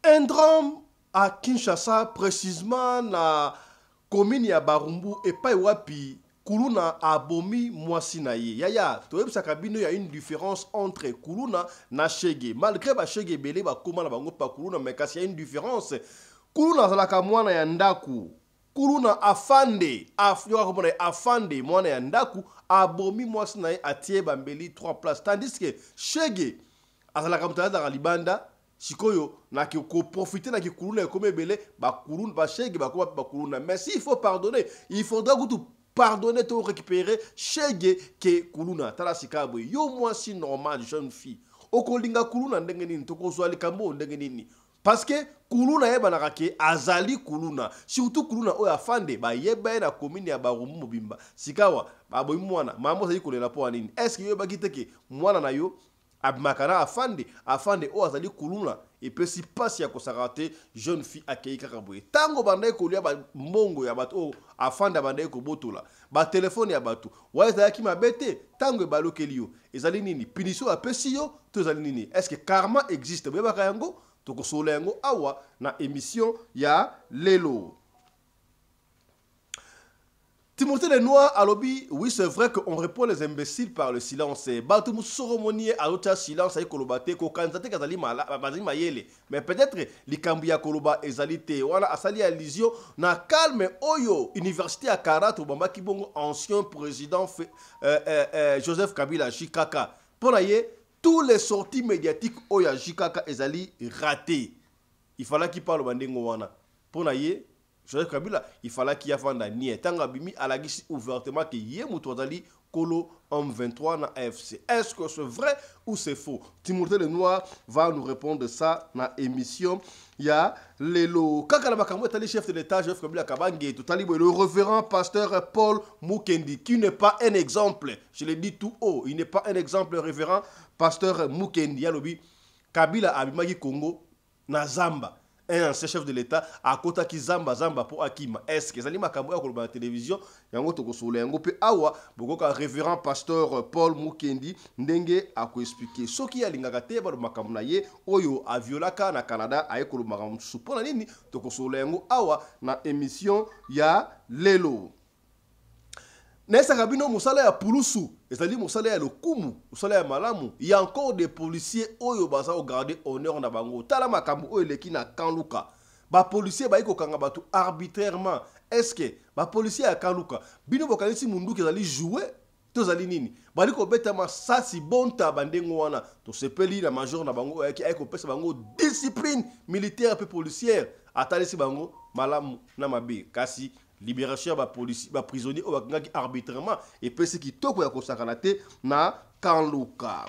Un drame à Kinshasa, précisément na commune ya Barumbu et pas wapi Kuluna abomi mwasi na ye. Yaya, toyeb sakabino y a une différence entre Kuluna na Shege. Malgré ba Shege belé ba koma na bango pa Kuluna, mais kasi y a une différence. Kuluna zalaka mwana ya ndaku. Kuluna afande, afande mwana ya ndaku abomi mwasi na ye atie bambeli 3 places. Tandis que Shege azalaka mutala da libanda sikoyo na ki ko profiter na ki Kuluna comme belé ba Kuluna ba Shege ba koma ba Kuluna. Mais s'il faut pardonner, il faudra que tu pardonner, te récupérer Shege ke Kuluna. Tala sikabo yo mwasi normal jeune fille. Okolinga Kuluna ndenge nini to kozwali kambo ndenge nini. Parce que Kuluna yeba na kake azali Kuluna. Surtout Kuluna oyo afande ba yeba na commune ya Barumbu mobimba. Sikawa ba boy mwana mamo sali kolela po nini. Est-ce que yo ba kiteke mwana na yo abimakana afande o azali Kuluna et peut si passe ya kosarate jeune fille akei kakaboye. Tango bandaye kolia ba mbongo ya bato o afande bandaye ko botola. Ba téléphone ya bato. Wa ezali ki mabete tango balokeli yo. Ezali nini? Punition a pesi yo to ezali nini? Est-ce que karma existe? Beba kayango toko solengo awa na émission ya lelo. Timothée Lenoir a lobby, oui c'est vrai qu'on répond les imbéciles par le silence. Batou soromonier à l'autre silence ay kolobate ko kanzate kazali mayele. Mais peut-être li kambia koloba ezalité wala asali allusion na calme oyo université à Karat Obama Kibongo ancien président Joseph Kabila Jikaka. Pour naye tous les sorties médiatiques oya Jikaka ezali raté. Il fallait qu'il parle bandengo wana. Pour naye Joseph Kabila, il fallait qu'il y ait un nie. Tanga bimi alagisi ouvertement que yé moutouadali kolo en 23 na AFC. Est-ce que c'est vrai ou c'est faux? Timothée Lenoir va nous répondre ça dans l'émission. Il y a Lelo. Kaka Bakamou est allé chef de l'État, Joseph Kabila Kabange, tout le révérend pasteur Paul Mukendi, qui n'est pas un exemple. Je l'ai dit tout haut, il n'est pas un exemple, révérend pasteur Mukendi. Yalobi Kabila Abimagi Congo na Zamba. Un ancien chef de l'État à côté qui zamba pour Akima. Est-ce que Zali Makambo à la télévision yango toko sole yango pe awa bokoka révérend pasteur Paul Mukendi ndenge a ko expliquer ce qui a lingakate ba makambo na ye oyo a violaka na Canada a ekolo makambo supona nini toko sole yango awa na émission ya lelo. Nessa Kabino Moussala ya Pulusu, c'est-à-dire Moussala ya Lokumu, Moussala ya Malamu, il y a encore des policiers oyo baza au garder honneur na bango. Tala makambo oyo leki na Kanluka. Ba policier ba iko kanga batu arbitrairement. Est-ce que ba policier ya Kanluka bino bokanisi mundu kezali jouer to zali nini? Ba liko betama sasi bonta bandengo wana to sepeli na major na bango yaki ayiko pesa bango discipline militaire pe policière. Atalisi bango malamu na mabe kasi libération ya ba prisonnier o bakangaki arbitrairement et puis ce qui toko ya kosakana te na Kanluka.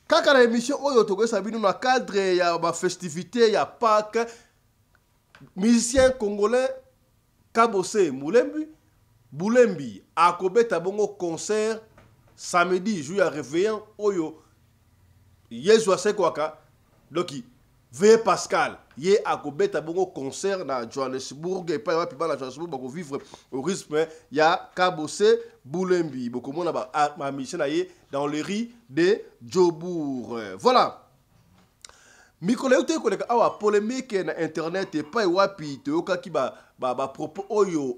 Kaka na émission oyo tokoyesa bino na cadre ya ba festivité ya Pâques, musicien congolais Kabose Boulembi akobeta bongo concert samedi jour ya réveillon oyo yezu asekwaka donc Veye Pascal ye akobeta bongo concert na Johannesburg et pas wapi ba na Johannesburg bako vivre au rythme ya Kabose Boulembi bokomona ba mission na ye dans le riz de Djobour. Voilà. Mikolo te koleka awa polémique na internet et pas wapi te okaki ba propos oyo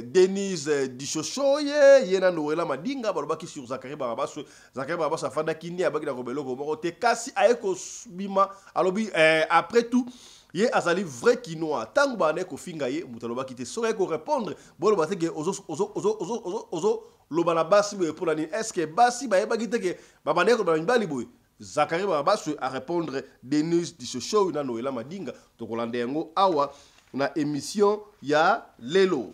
Denise Dishocho ye na Noela Madinga balobaki sur Zakari Barabas afanda kini abaki na kobelo ko te kasi ayeko bima alobi après tout ye azali vrai kinois tango ba ne ko finga ye mutaloba ki te saurait ko répondre bolo ba te ke ozo lobana basi pour la est-ce que basi ba yeba ki te ke ba ne ko ba mbali boy Zakari Barabas à répondre Denise Dishocho na Noela Madinga to kolande yango awa na émission ya lelo.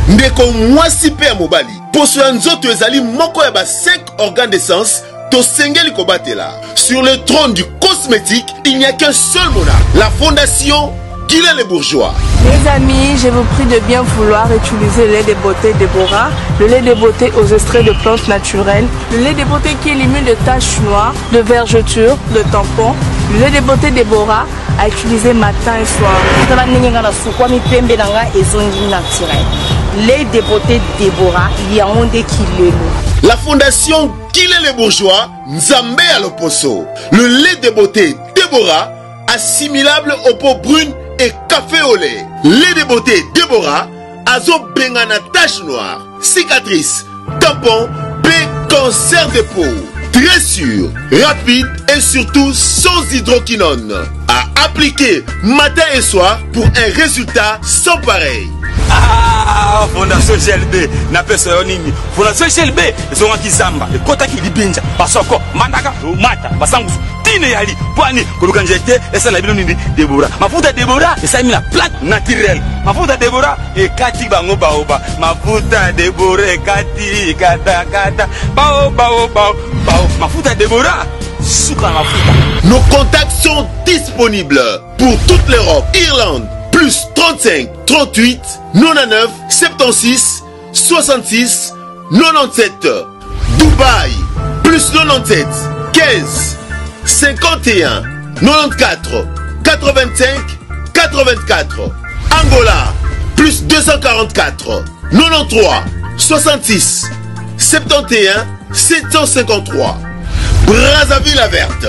Ndeko mwasi pe ya mobali poso ya nzoto ezali moko ya ba 5 organes d'essence to sengeli kobatela. Sur le trône du cosmétique, il n'y a qu'un seul monarque, la fondation Guylaine Les Bourgeois. Les amis, je vous prie de bien vouloir utiliser le lait de beauté Déborah, le lait de beauté aux extraits de plantes naturelles, le lait de beauté qui élimine de taches noires, de vergetures, de tampons, le lait de beauté Déborah à utiliser matin et soir. Lait de beauté Déborah, il y a un déquilé. La fondation Guylaine Les Bourgeois, Nzambe à l'Oposo. Le lait de beauté Déborah, assimilable aux peaux brunes et café au lait. Lait de beauté Déborah, azo bengana tache noire, cicatrice, tampon, cancer de peau. Très sûr, rapide et surtout sans hydroquinone. À appliquer matin et soir pour un résultat sans pareil. Ah, Fondation GLB, na pesa yonini. Fondation GLB, zonga kizamba, kota kilibinja, basoko, mandaka, mata, basangu, tine yali, pwani, kuluka njete, esa la bino nini, Déborah. Mafuta Déborah, esa mina plante naturelle. Mafuta Déborah, ekati bango baoba. Mafuta Déborah, ekati, kata, bao. Mafuta Déborah, sucre mafuta. Nos contacts sont disponibles pour toute l'Europe, Irlande, plus 35 38 99 76 66 97. Dubaï, plus 97 15 51 94 85 84. Angola, plus 244 93 66 71 753. Brazzaville la Verte,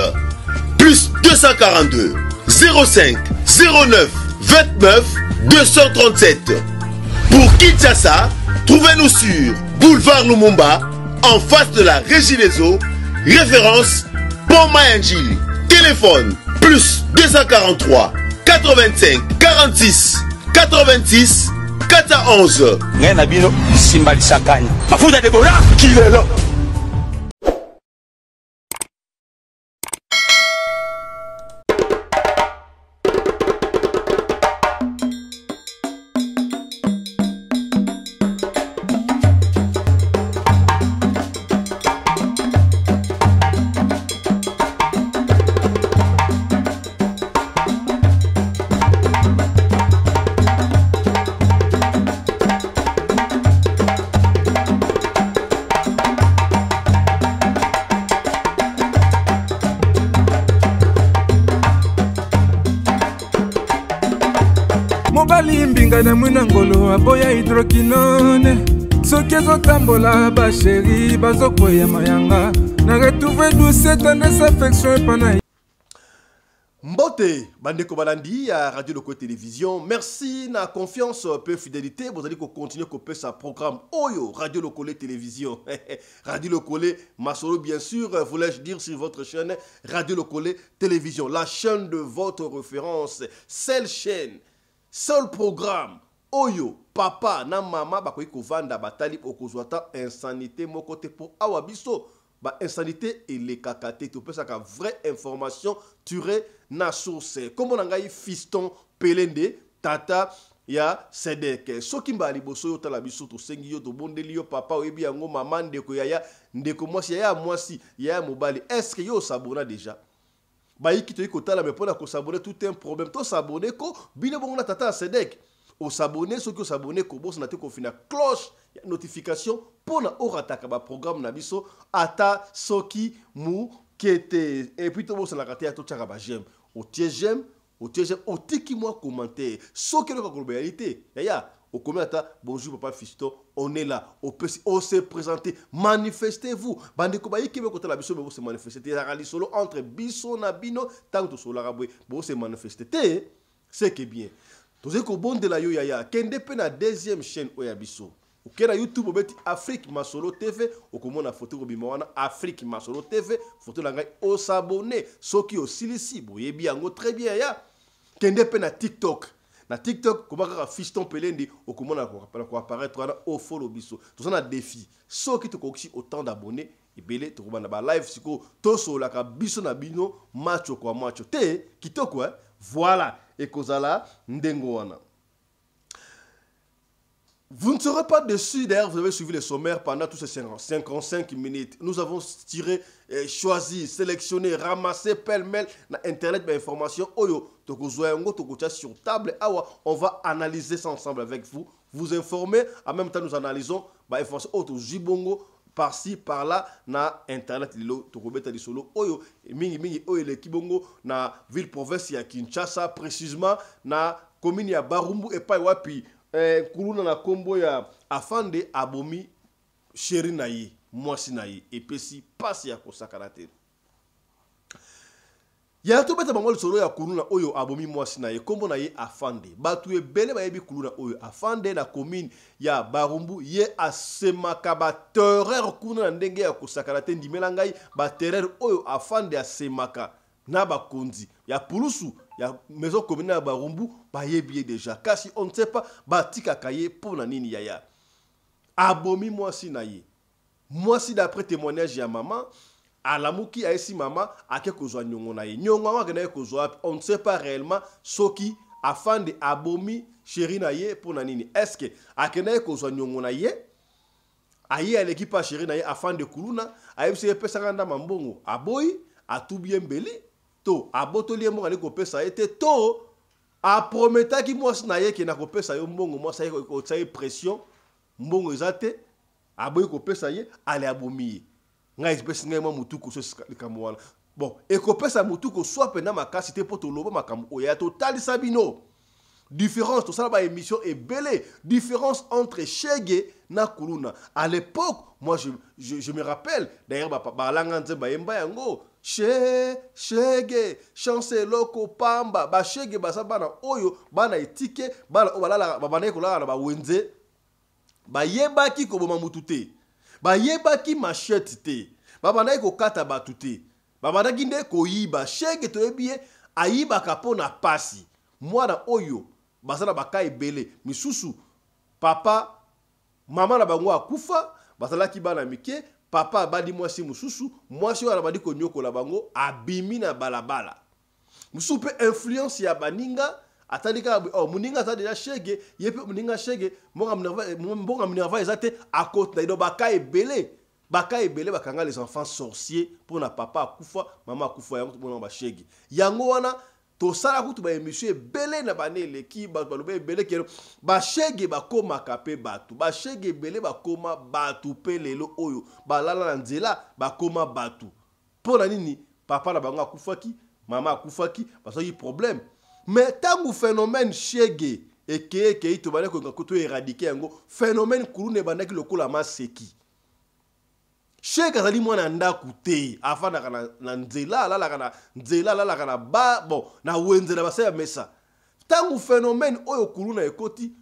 plus 242 05 09 29 237. Pour Kinshasa, trouvez-nous sur Boulevard Lumumba, en face de la Régie des Eaux, référence Pont Mayangili. Téléphone plus 243 85 46 86 411. Nabino, Simbali Sakani. Mafuta Déborah, qui est là? mobali mbinga na mwina ngolo aboya hydroquinone soki ezotambola basheri bazokwea mayanga na retrouve douce tendresse affection epana. Mbote, bandeko balandi à Radio Loco Télévision. Merci na confiance peu fidélité. Vous allez continuer à sa programme Oyo Radio Loco Télévision. Radio Loco Masolo bien sûr, voulais-je dire sur votre chaîne Radio Loco Télévision, la chaîne de votre référence, seule chaîne, seul programme Oyo papa na mama bakoyi kovanda batali okozwata insanité mokote pour awabiso. Ba insanité et les kakaté tu peux ça vraie information turé na source comme on a fiston Pelende tata ya Sedek soki mbali boso yo tala biso to sengi yo to bondeli yo papa oyebi yango mama ndeko yaya ndeko mwasi yaya mobali est-ce que yo sabona déjà bayiki to yiko tala mais pona ko sabone tout un problème to sabone ko bino bongo na tata Sedek o sabone soki o sabone ko boso na te ko fina cloche ya notification pona o rataka ba programme na biso ata soki mu kete et puis to boso la kate ya to tchaka ba j'aime o tie j'aime au tiki moi commentaire ce que la réalité yaya au commentaire bonjour papa Fiston on est là on s'est présenté manifestez-vous bandeko ba yiki be ko tala biso be se manifester ya rali solo entre biso na bino tant to solo rabwe bo se manifester te c'est que bien to ze ko bonde la yo yaya kende pe na deuxième chaîne oya biso ok na YouTube obeti Afrique Masolo TV okomona photo ko bimawana Afrique Masolo TV photo la ngai o s'abonner soki o silisi boyebi yango très bien ya kende pe na TikTok kobaka Fiston Pelendi okomona ko apparaître na o follow biso to na défi soki to koksi autant d'abonnés ebele to kobana ba live siko to sola ka biso na bino macho kwa macho te kitoko voilà ekozala ndengo wana. Vous ne serez pas déçus, d'ailleurs, vous avez suivi les sommaires pendant tous ces 55 minutes. Nous avons tiré, choisi, sélectionné, ramassé pêle-mêle dans Internet des informations. Sur table, on va analyser ça ensemble avec vous, vous informer. En même temps, nous analysons les informations auto jibongo par-ci, par-là, na Internet. Na ville province ya Kinshasa, précisément, na commune ya Barumbu et Paiwapi. Kuluna na kombo ya afande abomi chéri na ye mwasi na ye epesi pasi ya kosakana te ya to beta bango solo ya kuluna oyo abomi mwasi na ye kombo na ye afande batu ebele bayebi kuluna oyo afande na commune ya Barumbu ye asemaka ba terreur kuna ndenge ya kosakana te ndimela ngai ba terreur oyo afande asemaka na bakonzi ya pulusu ya maison commune ya Barumbu bayebi déjà kasi on ne sait pas batika kaye pour na nini yaya abomi mwasi na ye mwasi d'après témoignage ya maman alamuki aesi maman ake kozwa nyongo na ye nyongo wana na kozwa on ne sait pas réellement soki afande abomi chéri na ye pour na nini est-ce que akena kozwa nyongo na ye aye aleki pa chéri na ye afande kuluna ayebisi pesa nganda mambongo aboyi atubie mbeli to abotoli mbongo ali kopesa ete to a prometaki mwasi na ye ke na kopesa yo mbongo mwasi ko tsaye pression mbongo ezate aboyi kopesa ye ale abomi ngai espèce ngai mutuko so likamwana bon e kopesa mutuko soit pena makasi te poto loba makambo oya to talisa bino différence tout ça ba émission est belle différence entre Shege na Kuluna à l'époque moi je me rappelle d'ailleurs ba langanze ba yemba yango Shege chancelo ko pamba ba Shege ba sabana oyo bana etike bana obalala ba bana ko la ba wenze ba yebaki ko boma mutute ba yebaki machette te ba bana ko kata batute ba bana ginde ko yiba Shege to ebie ayiba kapona pasi mwana oyo basala baka ebele misusu papa mama na bango akufa basala ki bana mike papa badi mwasi mususu mwasi wana badi ko nyoko la bango abimi na balabala mususu pe influence ya baninga atandika oh muninga atandi ya Shege yepe muninga Shege mbonga minerva ezate à côté na ido baka ebele bakanga les enfants sorciers pour na papa akufa mama akufa yango mona ba Shege yango wana to sala kutu ba émission belé na banele ki ba lobe belé ke ba Shege ba koma kapé batu ba Shege belé ba koma batu pe lelo oyo ba lala na nzela ba koma batu pona nini papa na bango akufaki mama akufaki parce que problème mais tangu phénomène Shege ke to bana ko ngakoto éradiquer yango phénomène kulune bandaki lokola maseki Shege azali mwana ndaku te afana na nzela la kana ba bon na wenzela basaya mesa tangu phénomène oyo kuluna ekoti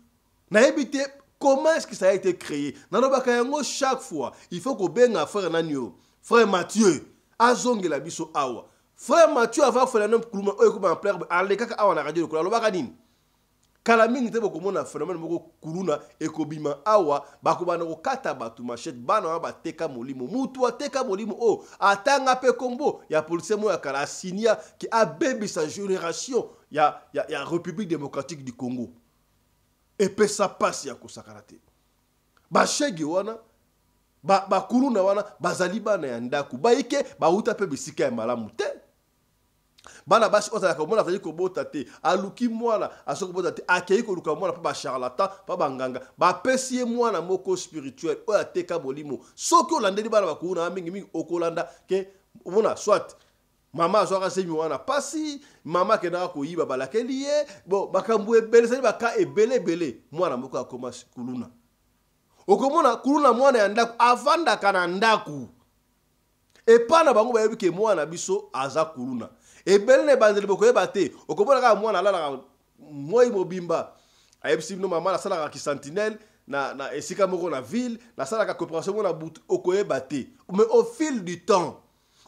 na ebite comment est-ce que ça a été créé na lobaka yango chaque fois il faut ko benga frère nanyo frère Mathieu azongela biso awa frère Mathieu ava phénomène kuluma oyo ko en plaire alekaka awa na radio ko lobaka nini kala mingi te bokomona phénomène moko kuluna ekobima awa bakobana ko kata batu machette bana ba teka molimo mutu ateka molimo o atanga pe kombo ya police mo ya kala sinia qui a bébé sa génération ya République démocratique du Congo epesa pasi ya kosakana te bashege wana bakuluna wana bazali bana ya ndaku baike bauta pe bisika ya malamu te bana basi ozalaka mwana azali kobota te aluki mwana asoko kobota te akei koluka mwana pa bacharlatan pa banganga bapesi ye mwana moko spirituel oyo ateka bolimo soki olandeli bana bakuluna mingi okolanda ke mona soit mama azwaka semi wana pasi mama kendaka koyiba balakeli ye bon makambo ebele ezali baka ebele mwana moko akoma kuluna okomona kuluna mwana ya ndaku avandaka na ndaku epana bango bayebi ke mwana biso aza kuluna ebele ne banzeli bokoyeba te okomona kaka mwana alalaka moi mobimba ayebisi bino mama nasalaka kisentinelle na esika moko na ville nasalaka coopération moko na butu okoyeba te mais au fil du temps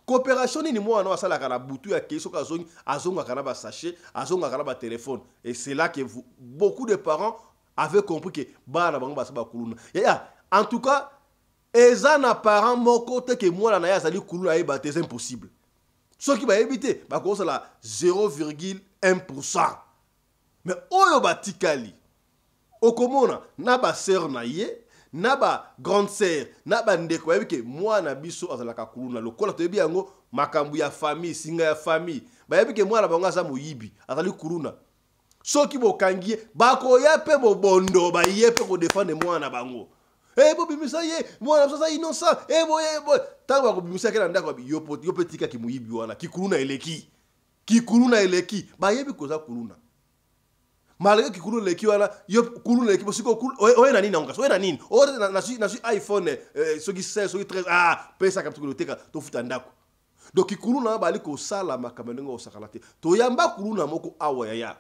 coopération nini mwana asalaka na butu ya kei soki azongaka na basachet azongaka na batelefone et c'est là que beaucoup de parents avaient compris que bana bango basa bakuluna en tout cas eza na parent moko te ke mwana na ye azali kuluna yeba te c'est impossible soki bayebi te bakosala 0,1%. mais oyo batikali okomona na baseur na ye na ba grande sœur na bandeko bayebi ke mwana biso azalaka kuluna lokola toyebi yango makambo ya famille singa ya famille bayebi ke mwana bango aza moyibi azali kuluna soki bokangi ye bakoya pe bobondo baye pe kodefendre mwana bango bobimisa ye mwana biso aza innocent boye ntango bakobimisa ke na ndako yo pe tika kimoyibi wana kikuluna eleki bayebi koza kuluna malgré kikuluna eleki wana yo kuluna eleki bosiko oye na nini na ngasa oye na nini na suis iPhone soki 16 soki 13 pesa kaptu koloteka tofuta ndako donc kikuluna bali kosala makambo ndenge osakala te toyamba kuluna moko awa yaya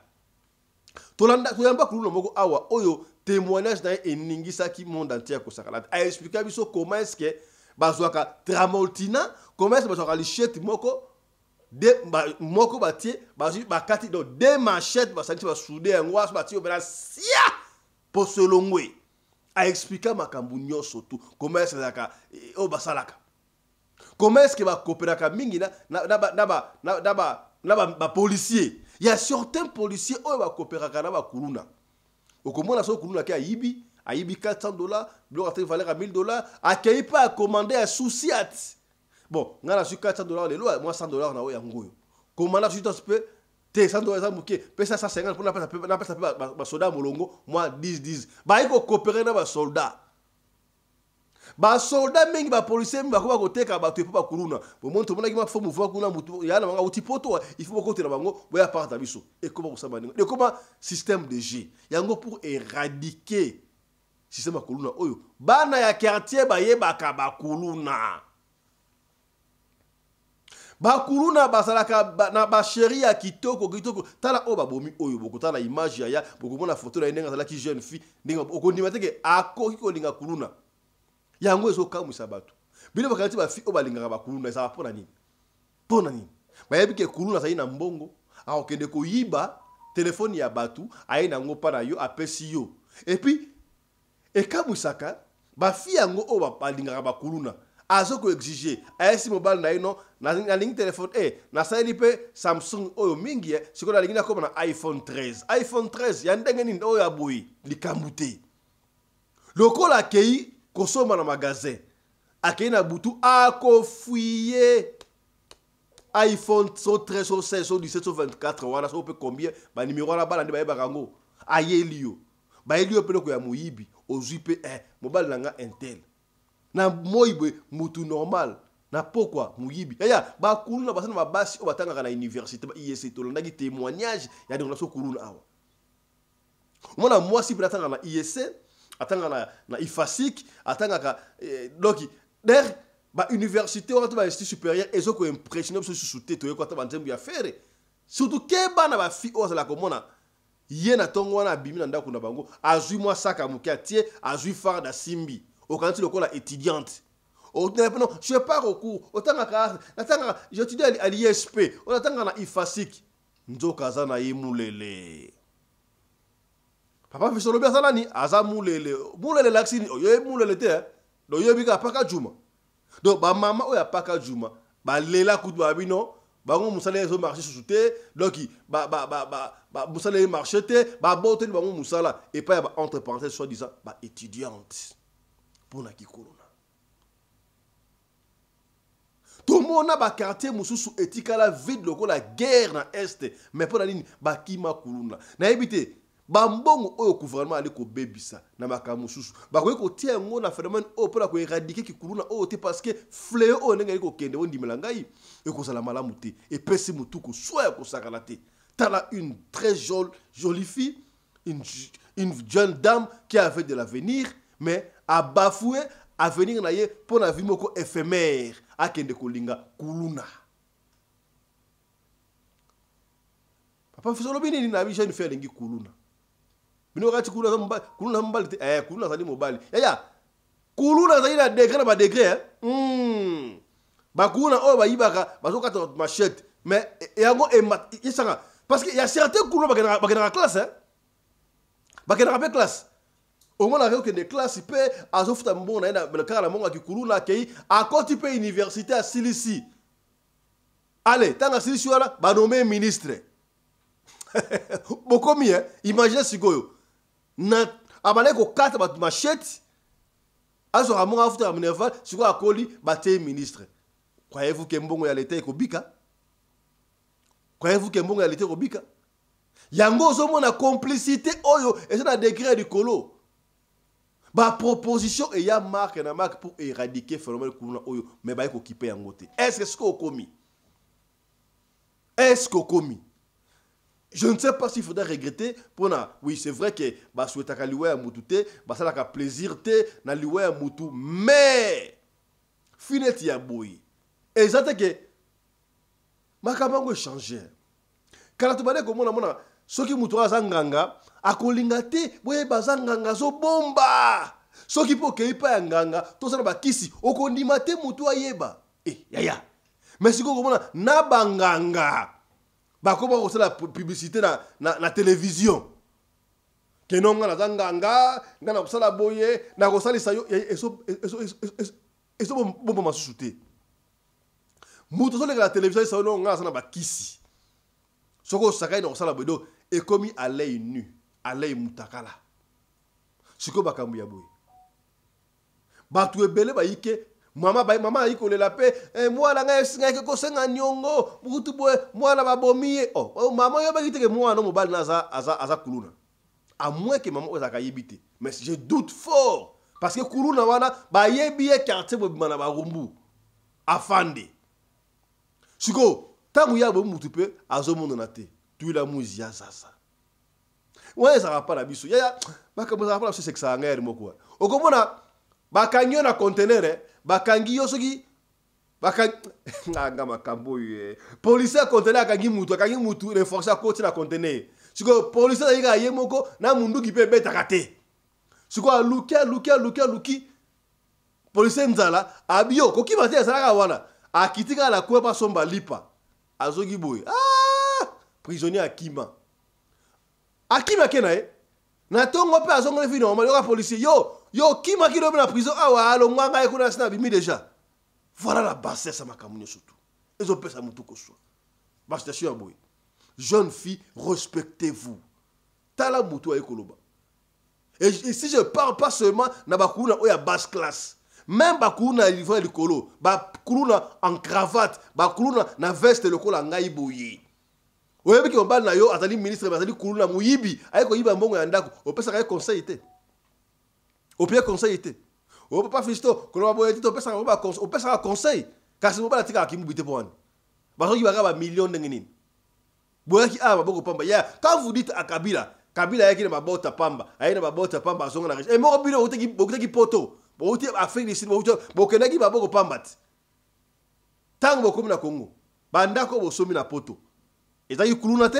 toyamba kuluna moko awa oyo témoignage na eningisaki monde entier kosakala a expliquer biso comment est-ce que bazwaka tramoltina comment est-ce que bazwaka lichette moko moko batie bakati donc deux machettes basanti basoude yango aso batie obela sia po selongwe a expliquer makambu nyonso tout comment est-ce que o basalaka comment est-ce que bakopéraka mingi na policier il y a certains policiers oyo bakopéraka na bakuluna okomona so kuluna ke ayibi $400 biloko ate valeur $1000 akei pa commander un souciat bon ngana su $400 lelo moi $100 na oyo yango commanda su tospe te $100 za muke pesa 150 pour na pesa ba soldat molongo moi 10 ba iko coopérer na ba soldat mingi ba policier ba ko koteka ba tuepa ba kuluna bo monto mona kima fomu vuwa kuna mutu yana manga utipoto il faut ko tena bango boya parta biso et comment ko samba de comment système de G yango pour éradiquer système kuluna oyo bana ya quartier ba yebaka ba kuluna bakuluna basalaka na ba sheria kitoko tala o babomi oyo bokotala image ya bokomona photo na ndenga zalaki jeune fille ndenga okondima teke akoki kolinga kuluna yango ezo kamwisa bato bino bakanti ba fille o balingaka bakuluna eza pona nini bayebi ke kuluna zali na mbongo akokende koyiba telefone ya batu aye nango pa na yo apesi yo et puis ekamwisaka ba fille yango o balingaka bakuluna azo ko exiger ayesi mobile na ino na lingi telefone na sali pe Samsung oyo mingi siko na lingi na koma na iPhone 13 ya ndenge nini oyo aboyi likambute lokola akei kosoma na magasin akei na butu akofuye iPhone 13 16 17 24 wana so pe combien ba numéro wana bala ndi bayeba kango ayeli yo pe loko ya muyibi ozwi pe mobile nanga Intel na moibe mutu normal na pourquoi muyibi ba kuluna basana mabasi o batanga na université ba IEC to ndaki témoignage ya de so kuluna awa mona mwasi pe atanga na IEC atanga na IFASIC atanga ka loki der ba université ou ba institut supérieur ezoko impressionné so sous-souté to yeko ta banzembu ya faire surtout ke bana ba fi o la komona yena tongo wana bimi na ndako na bango azui mwa saka mukia tie azui farda simbi okanti lokola étudiante non je pars au cours otanga j'étudie à l'ISP on atanga na IFASIC nzoka za na yemulele papa fisolo bia salani aza mulele laksini oyo mulele te do yebika paka juma do ba mama oya paka juma ba lela kutu babino bango musala ezo marché sous te donc musala e marché te ba bote bango musala et pas entre parenthèses soit disant ba étudiante pour na kikolona tout le monde a quartier mususu etikala vide loko la guerre na est mais pour la ligne ba kima kuluna na ebité bambongo oyo gouvernement ali ko bebisa na makamu susu bakoki kotia ngo na phénomène oyo mpona ko éradiquer kikuluna oyo te parce que fléau oyo ndenge ali kokende ondimela ngai ekozala malamu te epesi mutuku soit ekosakana te tala une très jolie fille une jeune dame qui avait de l'avenir mais a bafoué avenir na ye mpona vie moko éphémère akende kolinga kuluna papa fisolobi nini na bi jeune fille alingi kuluna bino kati kuluna mbali te kuluna zali mobali ya kuluna zali na degré na ba degré ba kuluna oyo ba yibaka bazokata machette mais yango isanga parce que il y a certains kuluna bakena classe bakena classe au moins la des classes peut azofuta mbona na kala monga ki kuluna kei a côté pe université à Silisi allez tanga Silisi wala ba nommé ministre bokomi imaginez sikoyo na abale ko kata ba machette azo ramonga afuta minerval siko akoli baté ministre croyez-vous que mbongo ya l'état ekobika croyez-vous que mbongo ya l'état ekobika yango zo mona complicité oyo et c'est na degré du colo ba proposition et ya marque na marque pour éradiquer phénomène kuluna oyo mais ba équiper yango te est-ce que ce komi est-ce komi je ne sais pas s'il faudrait regretter pour na oui c'est vrai que ba souhaita ka liwe ya mutu te ba sala ka plaisir te na liwe ya mutu mais fineti ya boy exacte que makabango changer kana to bane ko mona soki mutu azanganga akolinga te boye bazanganga zo bomba soki po keipa ya nganga to sala bakisi okondima te mutu ayeba yaya mais siko komona na banganga bakoba ko sala publicité na télévision kenonga na zanganga ngana ko sala boye na ko salisa yo eso bomba masusu te mutu so la télévision sa no ngana sana bakisi soko sakai na ko sala bodo et comme à l'œil nu à l'œil mutakala siko bakambu ya boye batu ebele ba yike mama yiko le la paix moi la ngai ko senga nyongo butu boye moi la babomiye mama yo ba yite ke moi no mobile na aza kuluna à moins que maman ozaka yebite mais je doute fort parce que kuluna wana ba yebiye quartier bo bimana ba rumbu afande siko tangu ya bo mutu pe azomono na te tu la muzia sasa ouais ça va pas la biso ya bakaboza ça va pas c'est que ça ngere moko okomona bakangi na conteneur bakangi yo soki bakanga makambo ye police a conteneur akangi mutu renforcer à côté na conteneur siko police na yiga ye moko na mundu ki pe beta kate siko luki police nzala abio koki bate sala wana akitika la kwa ba somba lipa azogi boy prisonnier akima kenae na tongo pe azongole fini normal yo policier yo kima ki na prison awa alongwa ngai kuna sina bimi déjà voilà la bassesse à makamunyo surtout ezo pesa mutu ko so ba station ya boy jeune fille respectez-vous tala mutu ay koloba et si je parle pas seulement na bakuna oya basse classe même bakuna livre likolo bakuna en cravate bakuna na veste lokola ngai boye oyebi ki ombali na yo azali ministre azali kuluna muyibi ayiko yiba mbongo ya ndako opesa ka conseil te opie conseil te o papa fisto kono boye ti opesa ka conseil kasi mo bala tika akimu bite poni bazo ki ba million ndenge nini boye ki boko pamba ya quand vous dites à Kabila yaki na babota pamba ayina babota pamba azonga na riche mo bino oteki poto bote Afrique du Sud bokenaki baboko pamba ti tango bokomi na Congo bandako bosomi na poto ezali kuluna te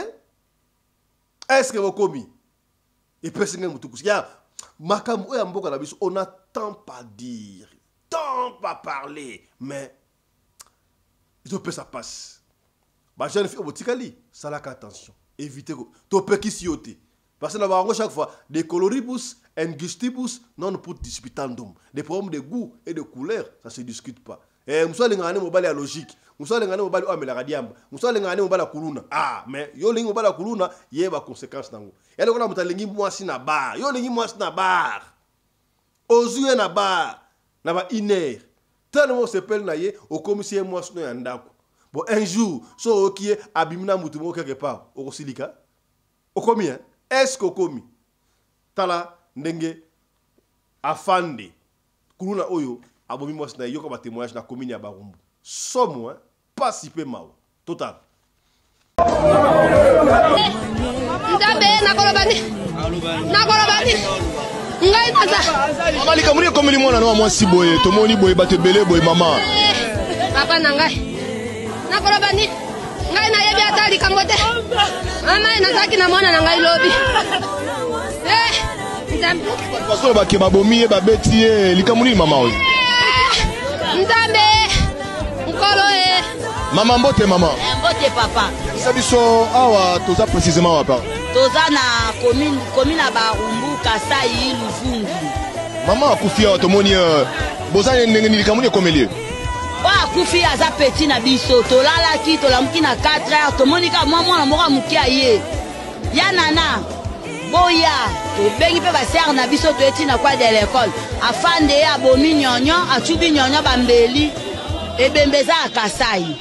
est-ce que bokomi et personne mutukusi ya makambo ya mboka na biso on n'entend pas dire tant pas parler mais il peut ça passe ba jeune fille botikali salaka attention évitez to pekisi yote parce que na bango chaque fois des coloribus angustibus non pour disputandum des problèmes de goût et de couleur ça se discute pas Muso lingane mobali ya logique. Muso lingane mobali amela radiamba. Muso lingane mobali kuluna. Ah, mais yo lingi mobali kuluna, yé ba conséquence nango. Yale kona mutalingi mwasi na bar. Yo lingi mwasi na bar. Ozuye na bar. Na ba iner. Tellement s'appelle na ye au commissaire mwasi no ya ndako. Bon un jour, so okie abimina mutumo quelque part. Au silika. Au combien? Est-ce qu'au commis? Tala ndenge afande. Kuluna oyo abomi mwasi na yoko ba témoignage na commune ya Barumbu. Somme, hein, pas si peu mal. Total. Nzambe nakolobani. Nakolobani. Ngai naza. Mama likamuri komeli mwana no mwasi boye, tomoni boye batebele boye mama. Papa na ngai. Nakolobani. Ngai na yebi atali kambote. Mama nazaki na mwana na ngai lobi. Nzambe. Paso ba ke babomi e babeti e likamuri mama oyo. Nzambe. Maman mbote mama. Mbote papa. Sabiso awa toza précisément wa pa. Toza na commune à Barumbu Kasai Luvungi. Maman akufia tomoni bozane ndenge likamuni komelie. Wa akufia za petit na biso tolala ki tolamuki na 4 heures tomoni ka mwana moko mukia ye. Ya nana. Boya to bengi pe ba ser na biso to eti na kwa de l'école. Afande abomi nyonyo, achubi nyonyo bambeli. Ebembeza Kasai.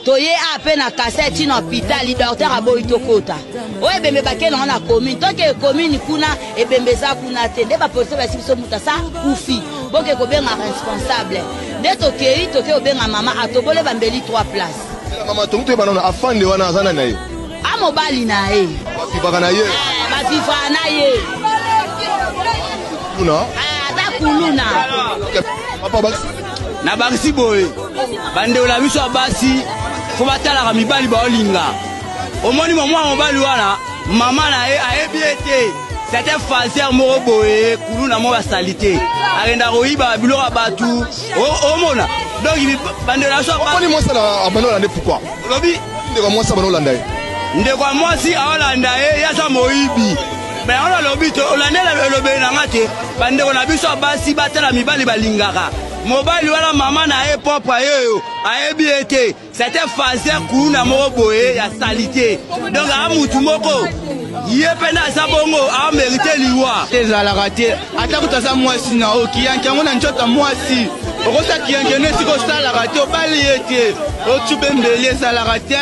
Toye ape na Kasai ti na hôpital Libertaire aboyi tokota. O ebembe bakene na commune. Toke commune kuna ebembeza kuna te. Nde ba police ba sibiso mutasa kufi. Boke ko benga responsable. Nde toke obenga mama atobole bambeli 3 places. Mama tonto banana afande wana azana na ye. Amobali na ye. Bafika na ye. Bafika na ye. Kuna? Da kuluna. Papa basi na bakisi boye bande ola biso abasi fo batala mibali baolinga omoni mwa mobali wana mama na ye ayebi ete c'était facière moko boye kuluna mo basalite agenda koyiba biloko batu omona donc bande ola so abani mo sala abanola nde pourquoi lobi ndeko mo sala banola ndai ndeko mwasi awolanda ye yaza moyibi mais on lobi to olandela lobe na ngate bande ona biso abasi batala mibali balingaka mobali wala mama na ye propre yeyo ayebi ete c'était facière kuna moko boye ya salite donc a mutu moko ye pena sa bongo a mérité liwa ezalaka te ata kutasa mwasi na okiyanke yango na njota mwasi okosaki yanke nesi kosalaka te obali ye te otubembeli ezalaka te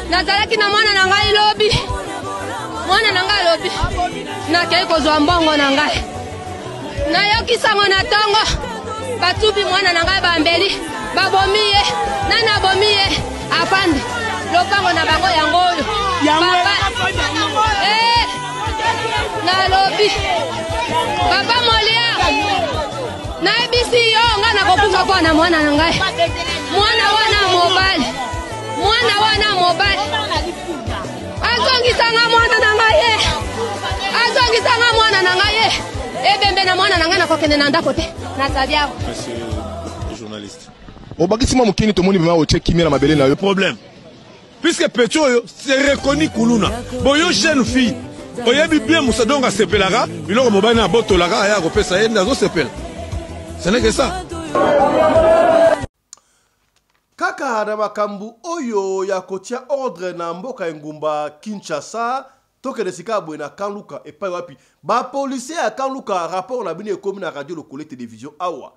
nazalaki na mwana na ngai lobi mwana na ngai lobi nakei kozwa mbongo na ngai nayokisango na ntongo batubi mwana na ngai bambeli babomi ye nani abomi ye afande lopango na bango yango oyo na lobi papa molia nayebisi yo nga nakokufa kwa na mwana na ngai mwana wana mobali azongisanga mwana na ngai ye azongisanga mwana na ngai ye ebembe na mwana na ngai nakokende na ndako te nazali awa monsieur le journaliste obakisi mwa mokini tomoni bema otie kimia na mabele na yo problème puisque petit oyo c'est reconnu kuluna boyo jeune fille oyebi bien musa donc asepelaka biloko mobali na botolaka aya kopesa ye ndazosepela ce n'est que ça kaka na makambu oyo ya kotia ordre na mboka engumba Kinshasa tokende sika boye na Kanluka epai wapi ba policier ya Kanluka rapport na bini ekomi na radio lokole télévision awa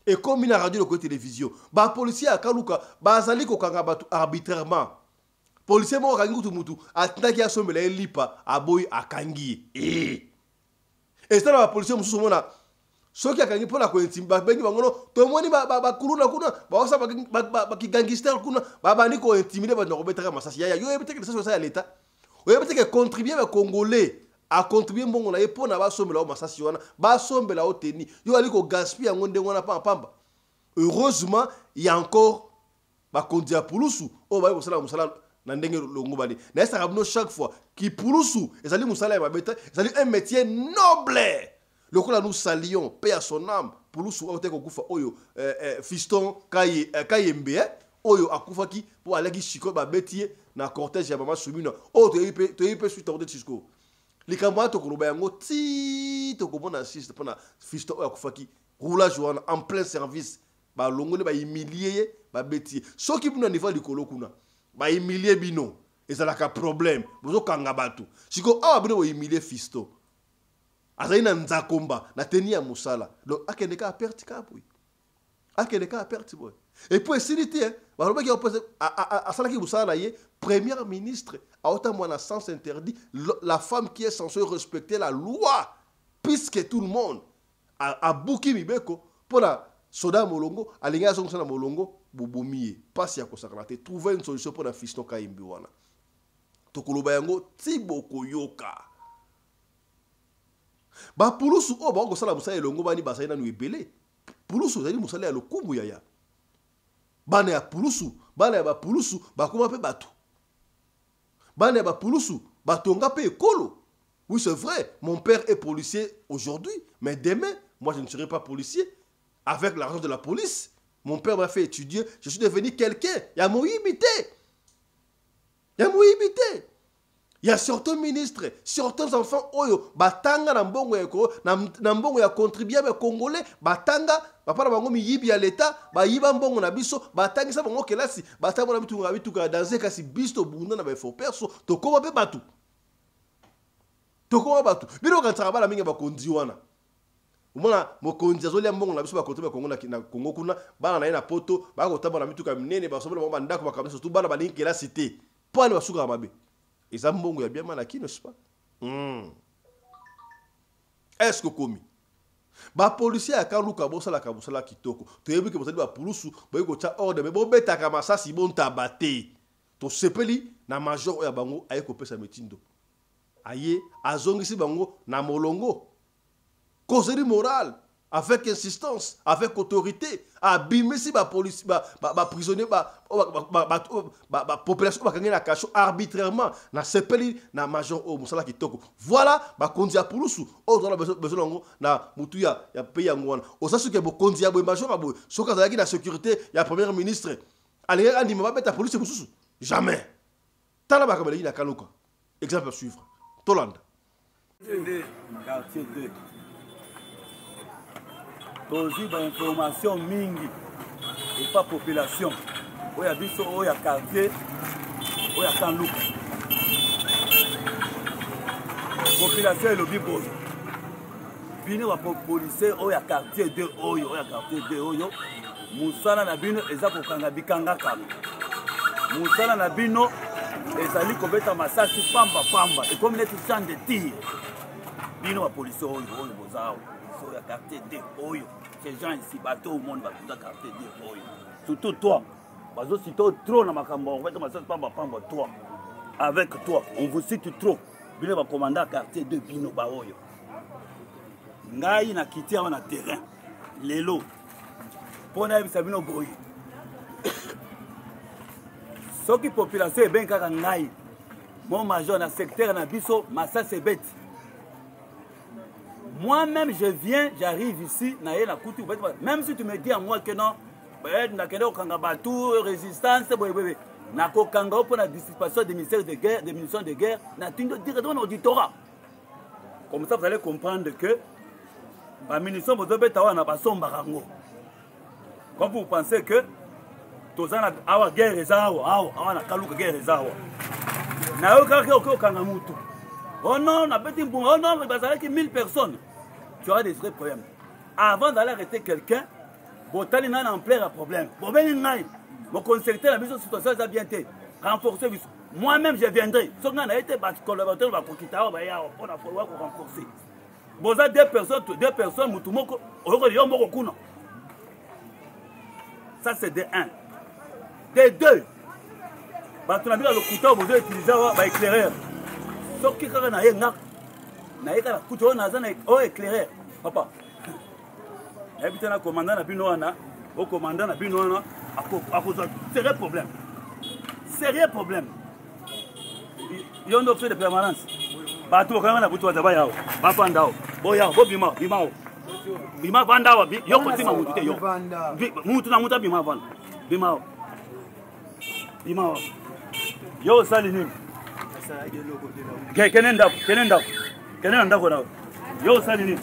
ekomi na radio lokole télévision ba policier ya Kanluka bazali kokanga batu arbitrairement policier mo kangi kutu mutu atindaki asombela elipa aboyi akangi et ça ba policier mususu mona soki akangi pona ko intimba bengi bangono to moni ba kuluna kuna ba osa ba ki gangster kuna ba bani ko intimider ba no betaka masasi ya yo ebeteke ça ya l'état oyo peut-être contribuer ba congolais a contribuer mbongo na epona ba sombela o masasi wana ba sombela o teni yo ali ko gaspiller ngonde ngona pamba heureusement il y a encore ba kondia pulusu o ba ko musala na ndenge longo bali na ça rabno chaque fois qui pulusu ezali musala ya mabeta ezali un métier noble le coup là nous saluons paix à son âme pulusu o te ko kufa oyo fiston kayembe oyo akufaki po alaki chiko ba betie na cortège ya mama Sumina o to yipe suite torde Cisco likamwa to koloba yango ti to komona assiste pona fiston oyo akufaki roulage wana en plein service ba longole ba humilier ba beti soki bino niveau likolo kuna ba humilier bino ezalaka problème bozo kanga batu siko awa bino humilier fisto azaina nzakomba na teni ya musala donc akendeka a perte kapui akendeka a perte boy et puis silité ba ki opose a sala ki musala ye premier ministre a autant moi na sens interdit la femme qui est censée respecter la loi puisque tout le monde a bouki mibeko pour la soda molongo alinga zongo na molongo bobomie pasi ya kosakrate trouver une solution pour la fiston kaimbi wana to koloba yango tiboko yoka ba pulusu o ba ko sala musala elongo bani basaina nu ebele pulusu zali musala ya lokumu yaya bana ya pulusu bana ya ba pulusu bakoma pe batu bana ya ba pulusu batonga pe ekolo. Oui, c'est vrai, mon père est policier aujourd'hui, mais demain, moi je ne serai pas policier. Avec l'argent de la police, mon père m'a fait étudier, je suis devenu quelqu'un. Il y a mon imité. Il y a mon imité. Il y a certains ministres, certains enfants, oyo, batanga na mbongo yako, na mbongo ya contribuable congolais, batanga, papa bango mi yibi ya l'État, ba yiba mbongo na biso, batanga sa bango kelasi, batanga na bitu ngabituka danser kasi bisto bunda na ba faux perso, to koma pe batu. Toko batu bino kantaka bala mingi bakonzi wana umona mokonzi azolia mbongo na biso bakote ba Kongo na Kongo kuna bana na ina poto bakotamba na mituka minene basobola bomba ndako bakamisa surtout bana balingi la cité pale basuka mabe eza mbongo ya bien malaki n'est-ce pas est-ce que komi ba policier akaluka bosala kabosala kitoko toyebi ke bosali ba pulusu boyiko cha ordre mais bobeta ka masasi bon tabate to sepeli na major ya bango ayeko pesa metindo aye azongisi bango na molongo causerie morale avec insistance avec autorité abimisi ba police ba prisonnier ba population ba kangena kacho arbitrairement na sepeli na major o musala kitoko voilà ba konzi ya pulusu o dans besoin ngo na mutu ya pays yango wana osasu ke bo konzi ya bo major abo soka zalaki na sécurité ya premier ministre allez andi ma beta police mususu jamais tala ba kameli na kaluka exemple à suivre Tolanda. Quartier 2. Tozi ba information mingi et pas population. Oya biso oya quartier oya Kanluka. Population lobi bozo. Bino wa policier oya quartier 2 oya quartier 2 oyo. Musala na bino eza kokanga bikanga kama. Musala na bino ezali kobeta masasi pamba et comme les champs de tir bino wa police oyo bozao so ya quartier 2 oyo ces gens ici bateau au monde va tout quartier 2 oyo surtout toi bazo cito trop na makambo on va masasi pamba toi avec toi on vous cite trop bino va commander quartier 2 bino ba oyo ngai na kitia na terrain lelo pona bisa bino boyi ce qui population est bien kaka ngai mon major na secteur na biso massa c'est bête moi-même je viens j'arrive ici na yena kutu même si tu me dis à moi que non na kendo kanga batu résistance na ko kanga pour la dissipation des ministères de guerre des munitions de guerre na tindo directement dans l'auditorat comme ça vous allez comprendre que ba munitions bozobeta wana basomba rango quand vous pensez que tozana awa guerre awa na kaluka guerre zawa na yo kanga mutu oh non na petit bon oh non bazalaki 1000 personnes tu auras des vrais problèmes avant d'aller arrêter quelqu'un botali na en plein problème bon ben ngai mon concerté la mission situation ça bien été renforcer moi-même je viendrai so nga na été ba collaborateur ba kokita ba ya on a falloir renforcer boza deux personnes mutu moko yo moko kuna ça c'est de 1 des 2 bato na bino lokuta bozo utiliser ba éclaireur soki kaka na ye ngak na ye kala kuto na za na o éclaireur papa habite na commandant na bino wana au commandant na bino wana akozo sérieux problème yondo fait de permanence bato kanga na butu wa zaba yao bapandao boya bo bima vandao yoko tima mutu te yo mutu na mutu bima yo sali nini kenenda ndako na yo sali nini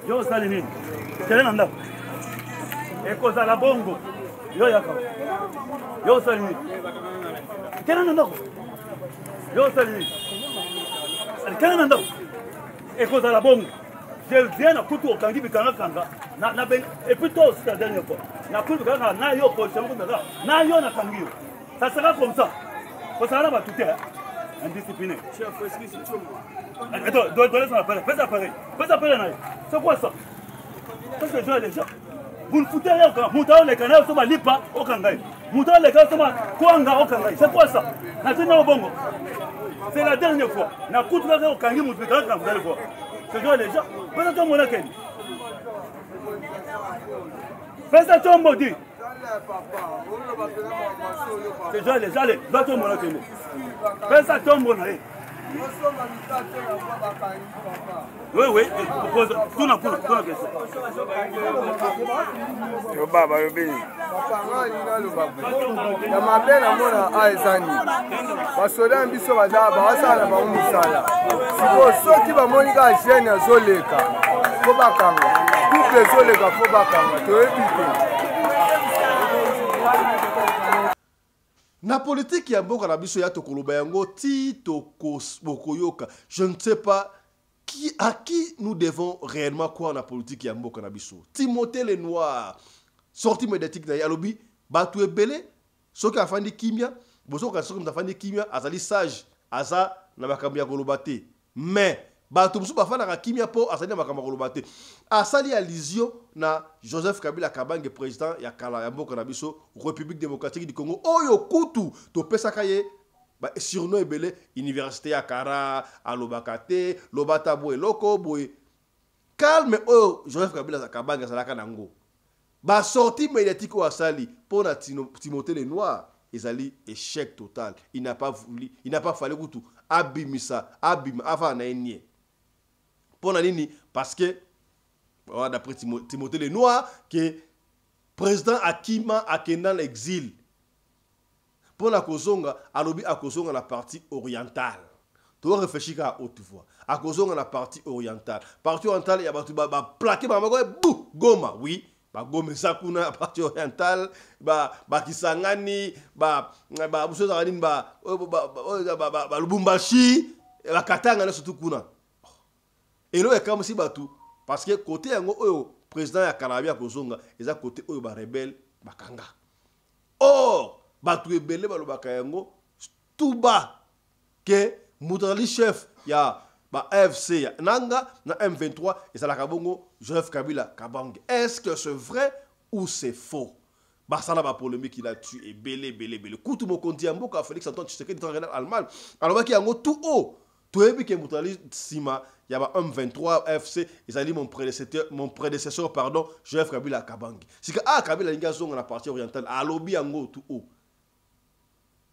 yo sali nini kele na ndako ekozala bongo yo yaka yo osali nini kele na ndako yo osali nini kele na ndako ekozala bongo je viens na kutu okangi bikanga et puis toi aussi la dernière fois na kutu bikanga na yo position na yo na kangi yo ça sera comme ça faut ça là va tout est indiscipliné chef est-ce que c'est tout attends dois laisser appareil fais appareil c'est quoi ça parce que je vois déjà vous ne foutez rien quand muta le canal so malipa au kangai muta le canal so ma kwanga au kangai c'est quoi ça na tena bongo c'est la dernière fois na kutu là au kangi mutu bikanga vous allez voir je vois déjà peut-être que mon akeni fais ça tombe dit c'est déjà les allez va tomber mon akeni fais ça tombe mon allez oui tout n'a pas question yo baba yo bini ya mabe na mona aizani basoda mbiso bazala basala ba musala siko soki ba monika jeune azoleka ko bakanga couple azoleka ko bakanga to ebite na politique ya mboka na biso ya tokoloba yango ti tokoyoka. Je ne sais pas à qui nous devons réellement croire na politique ya mboka na biso. Timothée Lenoir sorti médiatique na yalobi batu ebele soki afandi kimia bozoka soki mtafandi kimia azali sage aza na makambo ya koloba te mais batu musu bafana ka kimia po azali na makambo ya koloba te asali allusion na Joseph Kabila Kabange président ya kala ya mboka na biso République démocratique du Congo oyo kutu to pesaka ye ba surnom ebele université ya Kara alobakate lobata boy loko boy calme oyo Joseph Kabila Kabange salaka nango ba sortie médiatique ou asali pour na Timothée Lenoir ezali échec total. Il n'a pas fallu kutu abimisa abima avant na enie pour na nini parce que d'après Timothée Lenoir que président Akima akenda l'exil pour la kozonga alobi akozonga la partie orientale. Tu dois réfléchir à haute voix. Akozonga la partie orientale. Partie orientale, il y a ba plaqué ba bou Goma, oui. Ba Goma sakuna la partie orientale, ba Kisangani, ba Busozarani ba Lubumbashi, la Katanga na surtout kuna. Et là comme si batu parce que côté yango oyo président ya Kalabia kozonga, eza côté oyo ba rebelle bakanga. Or batu ebele balobaka yango tout bas que Moudali chef ya ba AFC ya nanga na M23 et ça la kabongo Joseph Kabila Kabange. Est-ce que c'est vrai ou c'est faux? Barsala ba polémique il a tué et belé kutu mokondi amboka Félix Antoine Tshisekedi dans Allemagne alors ki yango tout haut to ebi ke Moudali sima ya ba M23 AFC ils ali mon prédécesseur pardon Joseph Kabila Kabange. C'est que Kabila linga zonga na partie orientale a lobby yango tout haut.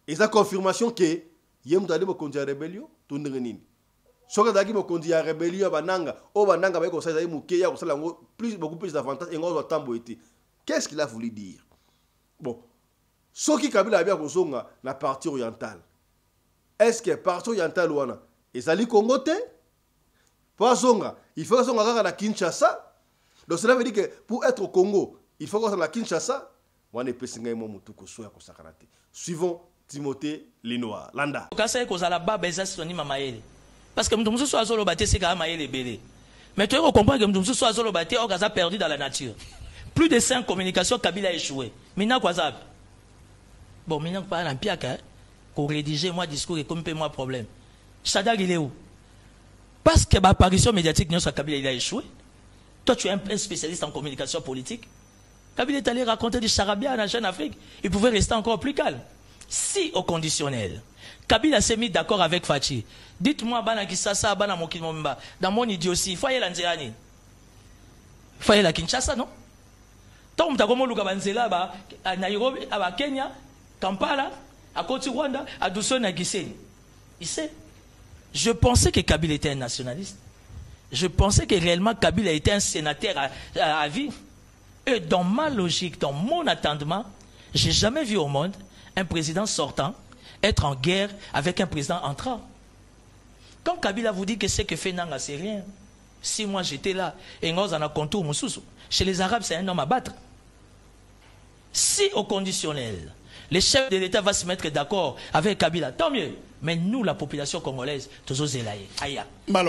Et ça confirmation que yem dali mo kondia rébellion to ndengenini soka daki mo kondia rébellion bananga o bananga ba ko sa muke ya ko sala ngo plus beaucoup plus d'avantages et ngo tambo été. Qu'est-ce qu'il a voulu dire? Bon, soki Kabila abia ko zonga na partie orientale. Est-ce que partie orientale wana ezali Congo te? Pour zonga, il faut zonga kaka na Kinshasa. Donc cela veut dire que pour être au Congo, il faut qu'on soit na Kinshasa. Wana pesinga mo mutuko so ya ko sakarate. Suivons Timothée Lenoir. Landa. Parce que nous sommes sur le bâti, c'est quand même belé. Mais tu comprends que nous sommes sur le bâti, on a perdu dans la nature. Plus de 5 communications, Kabila a échoué. Maintenant, quoi ça? Bon, maintenant, pas un piac, pour rédiger moi discours et comme moi problème. Chadag, il est où? Parce que l'apparition médiatique, Kabila il a échoué. Toi, tu es un spécialiste en communication politique. Kabila est allé raconter du charabia en Jeune Afrique. Il pouvait rester encore plus calme. Si au conditionnel, Kabila s'est mis d'accord avec Fachi. Dites-moi, Bana Kisasa, Bana Mokimomba, dans mon idiotie, il faut aller l'Anzéani. Il faut aller la Kinshasa, non? Tant que tu as à Nairobi, à Kenya, Kampala, à Côte Rwanda, à Douson, à Gisenyi. Il sait. Je pensais que Kabila était un nationaliste. Je pensais que réellement Kabila était un sénateur à vie. Et dans ma logique, dans mon attendement, j'ai jamais vu au monde un président sortant être en guerre avec un président entrant. Quand Kabila vous dit que ce que fait Nanga, c'est rien. Si moi j'étais là, et on a contour Moussoussou, chez les Arabes, c'est un homme à battre. Si au conditionnel, le chef de l'État va se mettre d'accord avec Kabila, tant mieux. Mais nous, la population congolaise, tous os zelaye. Aya.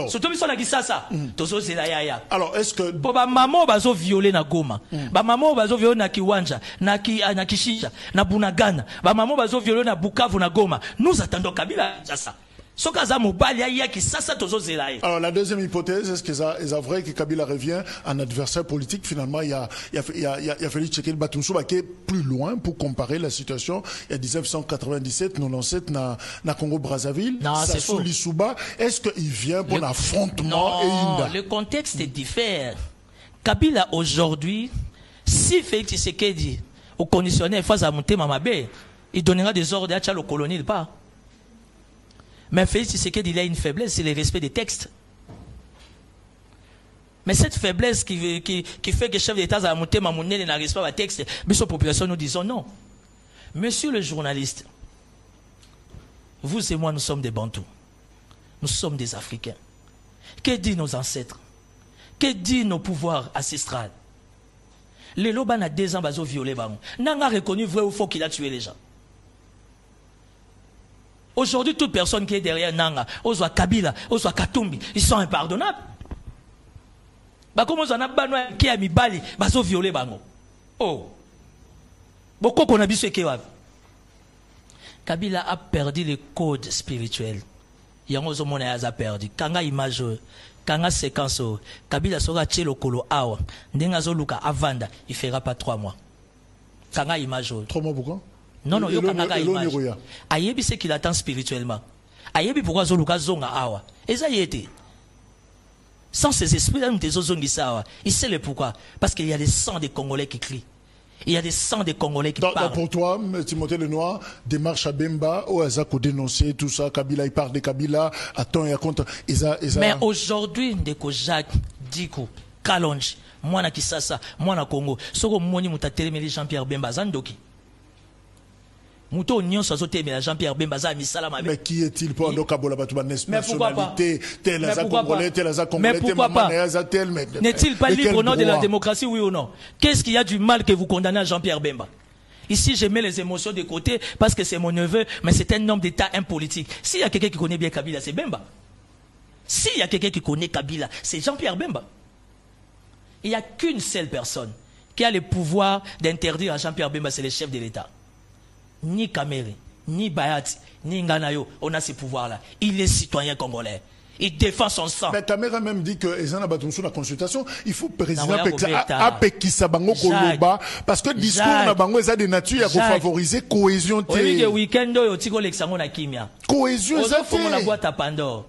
Surtout si on a dit ça, tous os zelaye aya. Alors, est-ce que. Pour ma maman, bazo violé na Goma. Ba maman bazo violé na Kiwanja, na Kishisha, na Bunagana. Ba maman bazo violé na Bukavu na Goma. Nous attendons Kabila ça. Alors la deuxième hypothèse, est-ce que c'est vrai que Kabila revient en adversaire politique? Finalement, il a fallu checker le Batumsouba qui est plus loin pour comparer la situation. Il y a 1997, 97 na Congo-Brazzaville. Non, c'est faux. Est-ce qu'il vient pour l'affrontement? Non, le contexte est différent. Kabila aujourd'hui, si Félix Tshisekedi au conditionnel face à monter Mamabé, il donnera des ordres à Tchalo colonel pas. Mais Félix Tshisekedi, il a une faiblesse, c'est le respect des textes. Mais cette faiblesse qui fait que le chef d'État a monté ma monnaie n'a respect des textes, mais sa population nous disons non. Monsieur le journaliste, vous et moi nous sommes des Bantous. Nous sommes des Africains. Que disent nos ancêtres? Que disent nos pouvoirs ancestraux? Les Loban a 2 ans, ils ont violé. N'a reconnu vrai ou faux qu'il a tué les gens. Aujourd'hui, toute personne qui est derrière Nanga, Ozwa Kabila, Ozwa Katumbi, ils sont impardonnables. Comme on a banoua qui a mis bali, ils ont violé bango. Oh. Beaucoup qu'on a vu ce qu'il y a. Kabila a perdu le code spirituel. Yango zomone a perdu. Kanga image, kanga séquence, Kabila sera tché le kolo awa. Ndenga zoluka avanda, il fera pas 3 mois. Kanga image. 3 mois pourquoi? Non, non, il y a image. Ayebi c'est qu'il attend spirituellement. Ayebi pourquoi Zoluka zonga awa. Et ça y était. Sans ces esprits-là, nous sommes awa. Il sait le pourquoi. Parce qu'il y a des sangs des Congolais qui crient. Il y a des sangs des Congolais qui parlent. Pour toi, Timothée Lenoir, démarche à Bemba, Oazako dénoncer tout ça, Kabila, il parle de Kabila, attends et à contre. Mais aujourd'hui, Ndeko Jacques, Diko, Kalonji, moi na Kisasa, moi na Congo, Soko Moni Mutatelemeli Jean-Pierre Bemba, Zandoki. Jean-Pierre Bemba. Mais qui est-il pour nationalité, tel à Congolais, tel à Congolais, n'est-il pas libre au nom de la démocratie, oui ou non? Qu'est-ce qu'il y a du mal que vous condamnez à Jean-Pierre Bemba? Ici, je mets les émotions de côté parce que c'est mon neveu, mais c'est un homme d'État impolitique. S'il y a quelqu'un qui connaît bien Kabila, c'est Bemba. S'il y a quelqu'un qui connaît Kabila, c'est Jean-Pierre Bemba. Il n'y a qu'une seule personne qui a le pouvoir d'interdire à Jean-Pierre Bemba, c'est le chef de l'État. Ni Kamere, ni Bayati, ni Nganayo, on a ces pouvoirs-là. Il est citoyen congolais. Il défend son sang. Mais Kamere a même dit que Ezana Batumsou la consultation, il faut président Apekisa Bango Koloba, parce que le discours na Bango est de nature à favoriser cohésion. Oli de week-end yo tiko l'examen na kimia. Cohésion ça fait. Comme la boîte à Pandore.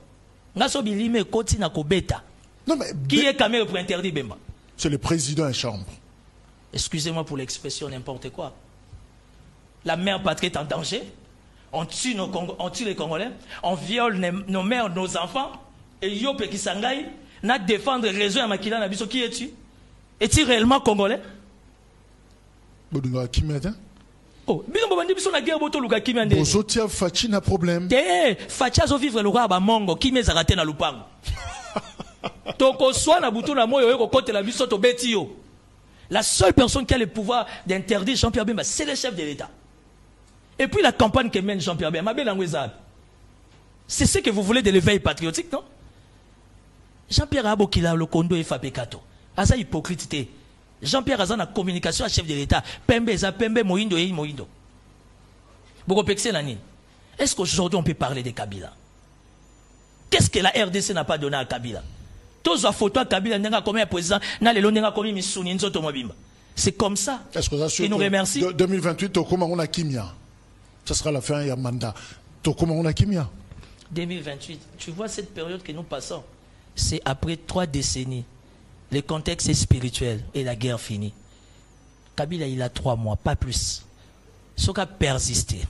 Ngaso bilime koti na kobeta. Non mais qui est Kamere pour interdire Bemba? C'est le président en chambre. Excusez-moi pour l'expression n'importe quoi. La mère patrie est en danger. On tue les Congolais. On viole nos mères, nos enfants. Et Yope Kisangai n'a défendre le réseau à Makila Nabiso. Qui es-tu? Es-tu réellement Congolais? Oh, Bozotia Fachi n'a problème. Fachi a vivre le roi à Mongo. Qui m'est arrêté dans le pango? Toko soit na bouton na moyo yoko kote la biso to betio. La seule personne qui a le pouvoir d'interdire Jean-Pierre Bemba, c'est le chef de l'État. Et puis la campagne que mène Jean-Pierre Bemba, c'est ce que vous voulez de l'éveil patriotique, non? Jean-Pierre Abokila, le Kondo et Fapekato. Asa hypocrite. Jean-Pierre Azan a communication à chef de l'État. Pembe, Pembe, Moïndo et Moïndo. Est-ce qu'aujourd'hui on peut parler de Kabila? Qu'est-ce que la RDC n'a pas donné à Kabila? Tous les photos à Kabila, n'a combien de présidents, n'a les n'a combien de Missouni, c'est comme ça. Est-ce que ça et nous remercie. 2028, comment on a Kimia? Ça sera la fin, il y a mandat. Comment on a Kimia? 2028, tu vois cette période que nous passons, c'est après 3 décennies. Le contexte est spirituel et la guerre finie. Kabila, il a 3 mois, pas plus. Ce qui a persisté,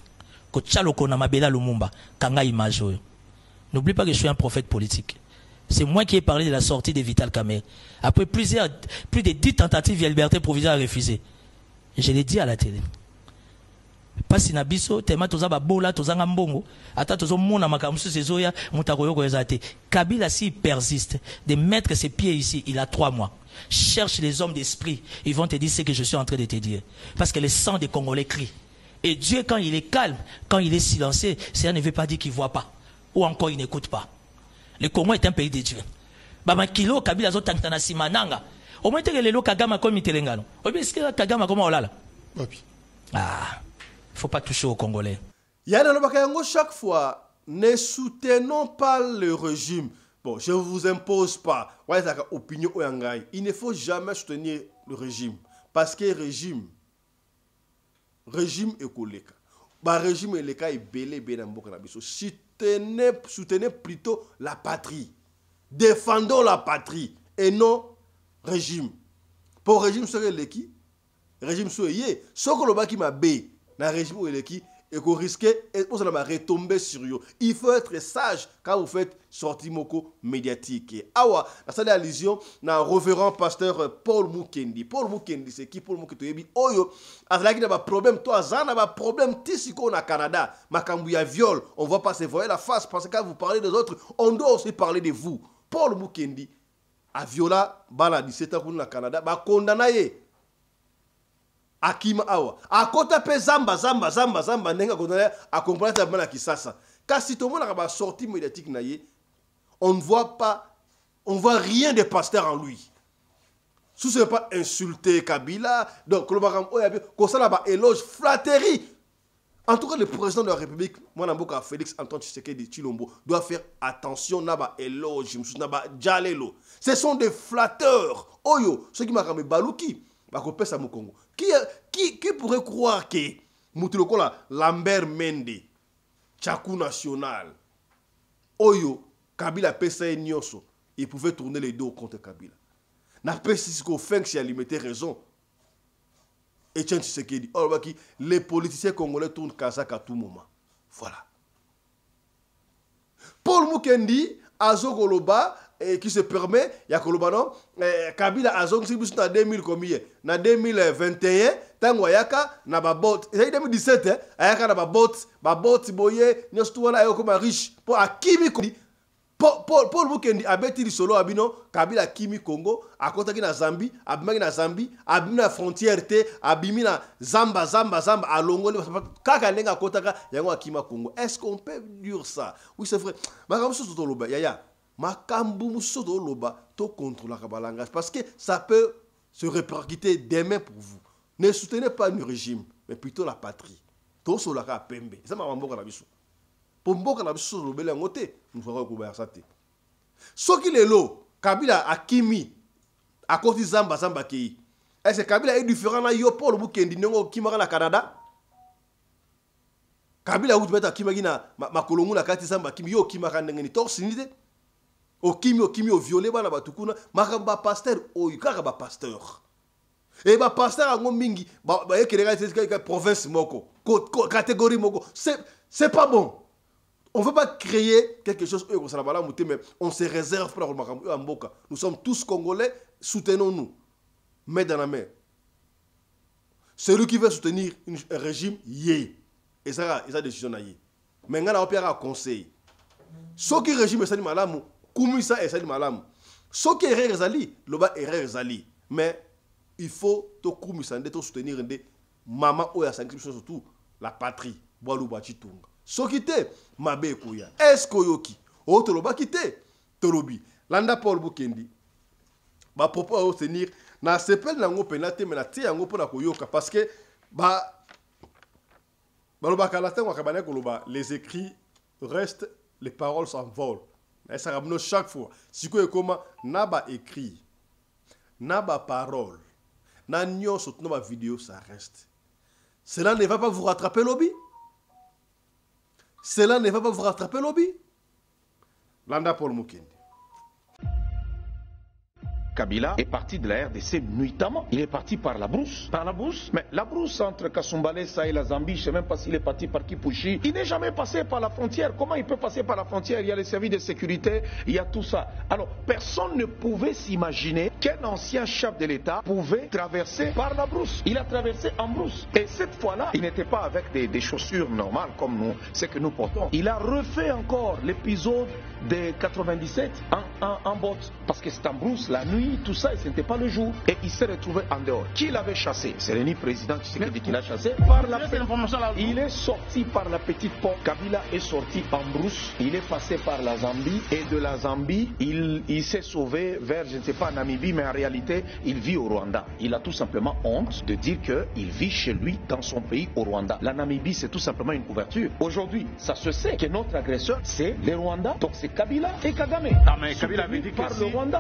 que Tchaloko Namabela Lumumba, Kanga Imajo. N'oublie pas que je suis un prophète politique. C'est moi qui ai parlé de la sortie de Vital Kamerhe. Après plus de 10 tentatives, la liberté provisoire a refusé. Je l'ai dit à la télé. pasi na biso tema toza babola tozanga mbongo ata tozomona makambo mosusu ezoya moto akoyoka eza te. Kabila s'il persiste de mettre ses pieds ici, il a 3 mois. Cherche les hommes d'esprit, ils vont te dire ce que je suis en train de te dire. Parce que le sang des Congolais crie. Et Dieu, quand il est calme, quand il est silencieux, ça ne veut pas dire qu'il ne voit pas. Ou encore il n'écoute pas. Le Congo est un pays de Dieu. Bama kilo Kabila zo tantana simananga. Au moins que le lo Kagama comme Itelengano. Au bien que Kagama comme Olala. Ah, faut pas toucher aux Congolais. Yana Lobakayango, chaque fois, ne soutenons pas le régime. Bon, je ne vous impose pas. Opinion Oyangai. Il ne faut jamais soutenir le régime. Parce que régime est koleka. Bah régime est leka est belé benamboka na biso. Soutenez plutôt la patrie. Défendons la patrie et non régime. Pour régime serait leki, régime soit yé. Soko loba ki ma bé na régime ou leki et qu'on risquait et on va retomber sur eux. Il faut être sage quand vous faites sortie moko médiatique. Awa, la salle d'allusion na révérend pasteur Paul Mukendi. Paul Mukendi c'est qui Paul Mukendi oyo azalaki na ba problème toi zana ba problème tisiko na Canada. Makambu ya viol, on va pas se voir la face parce que quand vous parlez des autres, on doit aussi parler de vous. Paul Mukendi a viola bala 17 ans na Canada, ba condamné Akima awa. Akota pe zamba nenga condamné a comprendre ta bana kisasa. Car si tout le monde a sorti médiatique naïe, on ne voit pas, on voit rien de pasteur en lui. Si ce n'est pas insulter Kabila, donc le baram comme ça là éloge flatterie. En tout cas, le président de la République, Mwanamboka Félix Antoine Tshisekedi Tshilombo, doit faire attention naba éloge, naba jalelo. Ce sont des flatteurs. Oyo, ceux qui m'ont balouki, bakopé sa Congo. Qui pourrait croire que Moutulokola Lambert Mende, Tchakou National, Oyo, Kabila Pesa Nyoso, il pouvait tourner les dos contre Kabila. N'a pas si qu'on fait que si elle mettait raison. Et tiens, tu sais qu'il dit, les politiciens congolais tournent Kazakh à tout moment. Voilà. Paul Mukendi, Azogoloba, qui se permet, il y a Koloba non, Kabila Azog, c'est plus en 2000 combien? En 2021, tango yaka na babot. C'est 2017, ayaka na babot boye, nyostuana ayoko ma riche. Pour Akimi Kondi, Paul Mukendi abeti di solo abino, Kabila Kimi Congo, akotaki na Zambie, abimaki na Zambie, abimi na frontière te, abimi na Zamba, alongoli, kaka nenga akotaka, yango Akima Congo. Est-ce qu'on peut dire ça? Oui, c'est vrai. Makambo soto loba, yaya. Makambu soto loba, to contrôle la langage. Parce que ça peut se répercuter demain pour vous. Ne soutenez pas le régime, mais plutôt la patrie. To solaka pembe. Ça m'a mboka na biso. Pour mboka na biso lobele ngote, nous ferons couper ça te. Soki lelo, Kabila Akimi, à côté Zamba ki. Est-ce que Kabila est différent na yo Paul Mukendi nengo kimaka na Canada? Kabila ou tu Kimaki na makolongu na kati Zamba Kimi yo kimaka ndengeni torsinite. O kimi o violé bana batukuna, makamba pasteur o kaka ba pasteur. Et ba pasteur ango mingi ba yekeleka province moko, catégorie moko. C'est pas bon. On ne veut pas créer quelque chose, mais on se réserve pour la Mboka. Nous sommes tous Congolais, soutenons-nous. Main dans la main. Celui qui veut soutenir un régime, yé. Et ça, il a des décisions à yé. Mais il y a un conseil. Ce qui est régime, c'est malamu. Koumisa, c'est malamu. Ce qui est régime, loba est régime. Mais il faut to koumisa, to soutenir maman ou la sanctuaire surtout la patrie. Boalou bachitunga. Sokite mabe koya. Est-ce koyoki? O toloba kite tolobi. Landa Paul Mukendi. Ba propos à tenir na sepel nango penate mais na tie yango pona koyoka parce que loba kalata wa kabane koloba les écrits restent, les paroles s'envolent. Et ça ramène chaque fois. Si quoi comme naba écrit, naba parole, na nyonso na vidéo ça reste. Cela ne va pas vous rattraper lobby. Cela ne va pas vous rattraper lobby. Landa Paul Mukendi. Kabila est parti de la RDC nuitamment. Il est parti par la brousse. Par la brousse? Mais la brousse entre Kasumbalesa et la Zambie, je ne sais même pas s'il est parti par Kipushi. Il n'est jamais passé par la frontière. Comment il peut passer par la frontière? Il y a les services de sécurité, il y a tout ça. Alors, personne ne pouvait s'imaginer qu'un ancien chef de l'État pouvait traverser par la brousse. Il a traversé en brousse. Et cette fois-là, il n'était pas avec des chaussures normales comme nous, ce que nous portons. Il a refait encore l'épisode de 97 en botte. Parce que c'est en brousse, la nuit, tout ça, et ce n'était pas le jour. Et il s'est retrouvé en dehors. Qui l'avait chassé? C'est le président Tshisekedi qui l'a chassé. Par la il est sorti par la petite porte. Kabila est sorti en brousse. Il est passé par la Zambie. Et de la Zambie, il s'est sauvé vers, je ne sais pas, Namibie, mais en réalité, il vit au Rwanda. Il a tout simplement honte de dire qu'il vit chez lui, dans son pays, au Rwanda. La Namibie, c'est tout simplement une couverture. Aujourd'hui, ça se sait que notre agresseur, c'est le Rwanda. Donc c'est Kabila et Kagame. Ah, mais Kabila avait dit que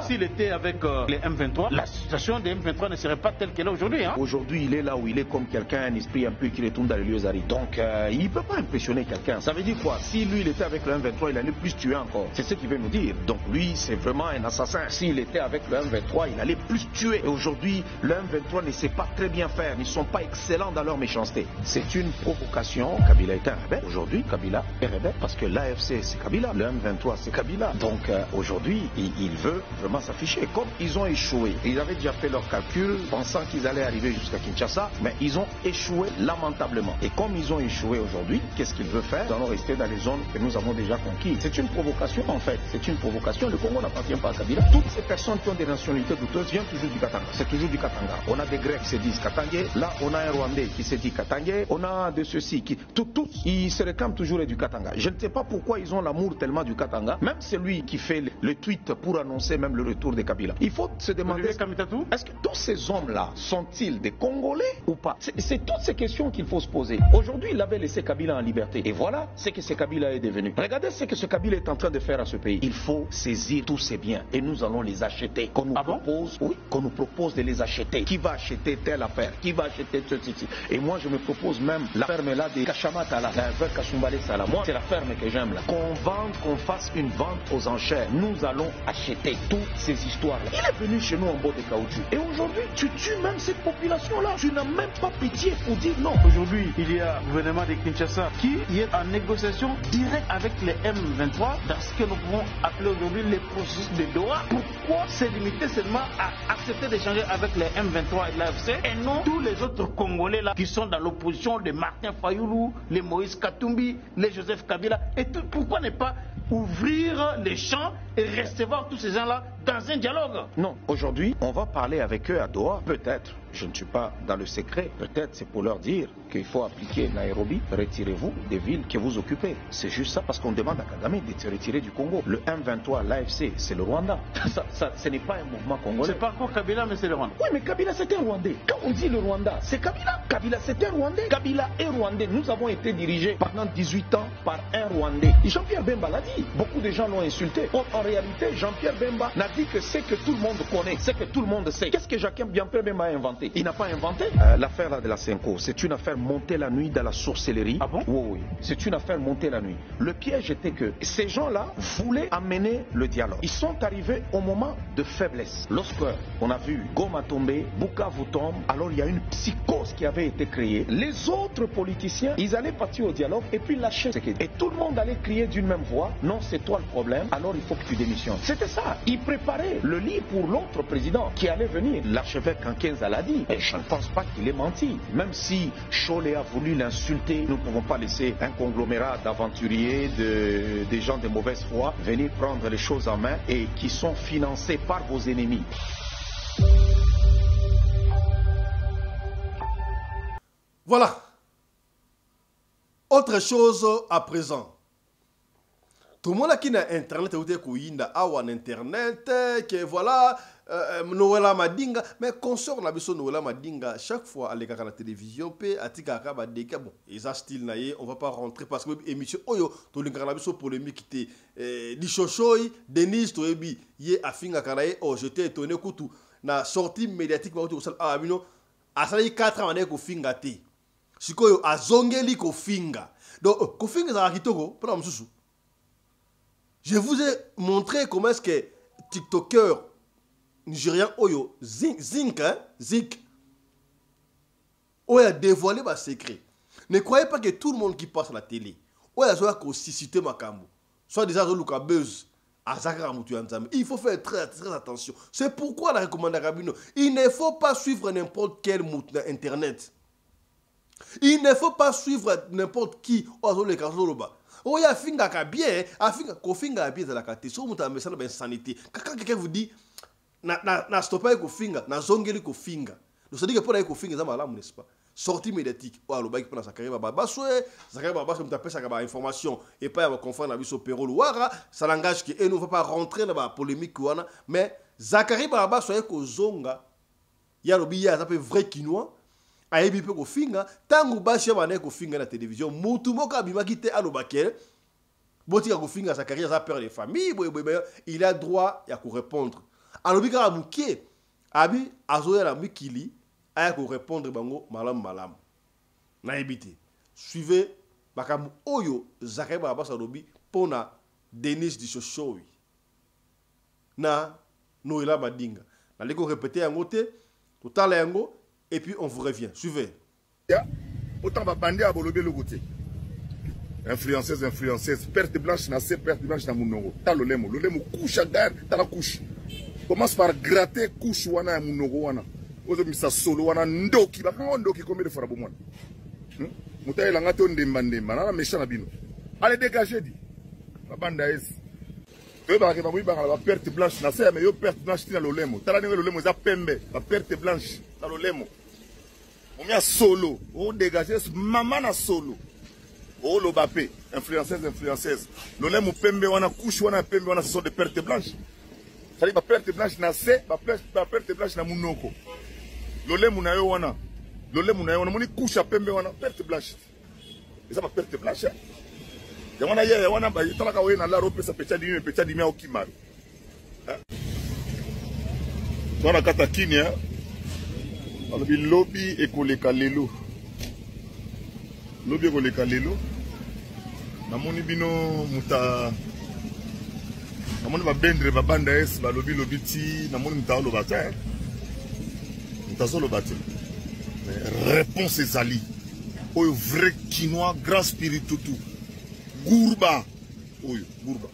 s'il était avec les M23, la situation des M23 ne serait pas telle qu'elle est aujourd'hui. Hein? Aujourd'hui, il est là où il est comme quelqu'un, un esprit un peu qui retourne dans les lieux arides. Donc, il ne peut pas impressionner quelqu'un. Ça veut dire quoi? Si lui, il était avec le M23, il allait plus tuer encore. C'est ce qu'il veut nous dire. Donc, lui, c'est vraiment un assassin. S'il était avec le M23, il allait plus tuer. Et aujourd'hui, le M23 ne sait pas très bien faire. Ils ne sont pas excellents dans leur méchanceté. C'est une provocation. Kabila est un rebelle. Aujourd'hui, Kabila est rebelle parce que l'AFC, c'est Kabila. Le M23, c'est Kabila. Donc, aujourd'hui, il veut vraiment s'afficher. Comme ils ont échoué, ils avaient déjà fait leur calcul, pensant qu'ils allaient arriver jusqu'à Kinshasa, mais ils ont échoué lamentablement. Et comme ils ont échoué aujourd'hui, qu'est-ce qu'ils veulent faire? Ils allons rester dans les zones que nous avons déjà conquises. C'est une provocation en fait. C'est une provocation. Le Congo n'appartient pas à Kabila. Toutes ces personnes qui ont des nationalités douteuses viennent toujours du Katanga. C'est toujours du Katanga. On a des Grecs qui se disent Katangais. Là, on a un Rwandais qui se dit Katangais. On a de ceux-ci qui... Tous, ils se réclament toujours du Katanga. Je ne sais pas pourquoi ils ont l'amour tellement du Katanga. Même celui qui fait le tweet pour annoncer même le retour de Kabila. Il faut se demander, est-ce que tous ces hommes-là sont-ils des Congolais ou pas? C'est toutes ces questions qu'il faut se poser. Aujourd'hui, il avait laissé Kabila en liberté. Et voilà ce que ce Kabila est devenu. Regardez ce que ce Kabila est en train de faire à ce pays. Il faut saisir tous ces biens et nous allons les acheter. Qu'on nous propose, oui, qu'on nous propose de les acheter. Qui va acheter telle affaire? Qui va acheter ceci? Et moi, je me propose même la ferme là de Kachamata là, vers Kasumbalesa là. Moi, c'est la ferme que j'aime là. Qu'on vende, qu'on fasse une vente aux enchères. Nous allons acheter toutes ces histoires-là. Il est venu chez nous en bord de caoutchouc. Et aujourd'hui, tu tues même cette population-là. Tu n'as même pas pitié pour dire non. Aujourd'hui, il y a le gouvernement de Kinshasa qui est en négociation directe avec les M23 dans ce que nous pouvons appeler aujourd'hui les processus de Doha. Pourquoi se limiter seulement à accepter d'échanger avec les M23 et l'AFC et non tous les autres Congolais là qui sont dans l'opposition, les Martin Fayoulou, les Moïse Katumbi, les Joseph Kabila et tout. Pourquoi ne pas ouvrir les champs et recevoir tous ces gens-là dans un dialogue? Non, aujourd'hui, on va parler avec eux à Doha, peut-être. Je ne suis pas dans le secret. Peut-être c'est pour leur dire qu'il faut appliquer Nairobi. Retirez-vous des villes que vous occupez. C'est juste ça parce qu'on demande à Kagame de se retirer du Congo. Le M23, l'AFC, c'est le Rwanda. Ce n'est pas un mouvement congolais. C'est pas encore Kabila, mais c'est le Rwanda. Oui, mais Kabila, c'est un Rwandais. Quand on dit le Rwanda, c'est Kabila. Kabila, c'est un Rwandais. Kabila est Rwandais. Nous avons été dirigés pendant 18 ans par un Rwandais. Jean-Pierre Bemba l'a dit. Beaucoup de gens l'ont insulté. En réalité, Jean-Pierre Bemba n'a dit que c'est que tout le monde connaît, c'est que tout le monde sait. Qu'est-ce que Jean-Pierre Bemba a inventé? Il n'a pas inventé l'affaire là de la Senko. C'est une affaire montée la nuit dans la sorcellerie. Ah bon? Oui, oui. C'est une affaire montée la nuit. Le piège était que ces gens-là voulaient amener le dialogue. Ils sont arrivés au moment de faiblesse. Lorsque on a vu Goma tomber, Bukavu tombe, alors il y a une psychose qui avait été créée. Les autres politiciens, ils allaient partir au dialogue et puis lâcher. Et tout le monde allait crier d'une même voix, non, c'est toi le problème, alors il faut que tu démissionnes. C'était ça. Ils préparaient le lit pour l'autre président qui allait venir. L'archevêque Kankenza l'a dit. Et je ne pense pas qu'il ait menti. Même si Cholet a voulu l'insulter, nous ne pouvons pas laisser un conglomérat d'aventuriers, des gens de mauvaise foi venir prendre les choses en main et qui sont financés par vos ennemis. Voilà. Autre chose à présent. Tout le monde qui a internet a internet que voilà Noëlla Madinga mais consort la biso Noëlla Madinga chaque fois à la télévision pe atika ka deka bon ils a style naie on va pas rentrer parce que émission oyo to lingana biso polémique té di chochoy Denise Toebi yé afinga karaye oh j'étais étonné kutu na sortie médiatique ba ko sala abino asali 4 ans ko finga té sikoyo azongeli ko finga donc ko finga za kitoko pour msusu. Je vous ai montré comment est-ce que TikToker Nigérian Oyo, Zik, Oyo a dévoilé ma secret. Ne croyez pas que tout le monde qui passe à la télé, Oyo a aussi cité Makambo, soit déjà Luka Buzz, il faut faire très attention. C'est pourquoi la recommandation, il ne faut pas suivre n'importe quel mot internet. Il ne faut pas suivre n'importe qui. Oh, il y a finga bien, ko finga bien de la carte. So muta message na insanité. Quand quelqu'un vous dit na stopper ko finga, na zongeli ko finga. Donc ça dit que pour aller ko finga ça malamu n'est-ce pas? Sortie médiatique. Oh, le bail pour Zakari Baba soué, Zakari Baba ça me taper ça information et pas avoir confondre la vie sur Perol Ouara, ça langage qui et nous va pas rentrer dans la polémique ouana, mais Zakari Baba soué ko zonga. Ya lobiya ça peut vrai quinois. Ayebi pe ko finga tangu bashi bana ko finga na télévision mutu moka bima kite alobakele boti ko finga sa carrière sa père de famille il a droit ya ko répondre alobi ka mukie abi azoya la mikili aya ko répondre bango malam na ebité suivez bakamu oyo Zakari Baba salobi pona Denis di Show na Noela Madinga na liko répéter yango te totala yango. Et puis on vous revient. Suivez. Autant va bander à Bolobé le côté. Influenceuse, perte blanche, perte blanche dans mon nom. T'as le lemo couche à garde, t'as la couche. Commence par gratter couche wana mon nom wana. Ozo misa solo wana ndoki, ba kan ndoki combien de fois pour moi. Mutaye la ngato ndemba na méchant na bino. Allez dégager dit. Ba banda es. Ba ke ba mui ba la perte blanche na se mais yo perte blanche tina le lemo. T'as la le lemo za pembe, la perte blanche dans le lemo. On met solo, on dégage maman na solo. Oh le bapé, influenceuse. Le lait mon pembe wana couche wana pembe wana ce sont des pertes blanches. Ça dit ba perte blanche na se, ba perte blanche na munoko. Le lait mon ayo wana. Le lait mon ayo wana moni couche a pembe wana perte blanche. Et ça ba perte blanche. Ya wana ba talaka we na la rope sa pecha dimi au kimari. Wana kata kinya. Alors, le lobby est collé lelo. Lobby est collé lelo. Namoni bino muta. Namoni ba bendre ba banda es ba lobby ti. Namoni muta lo bata. Muta so lo bata. Mais réponse ezali. Oyo vrai quinois grand spirit tout. Gourba. Oyo gourba.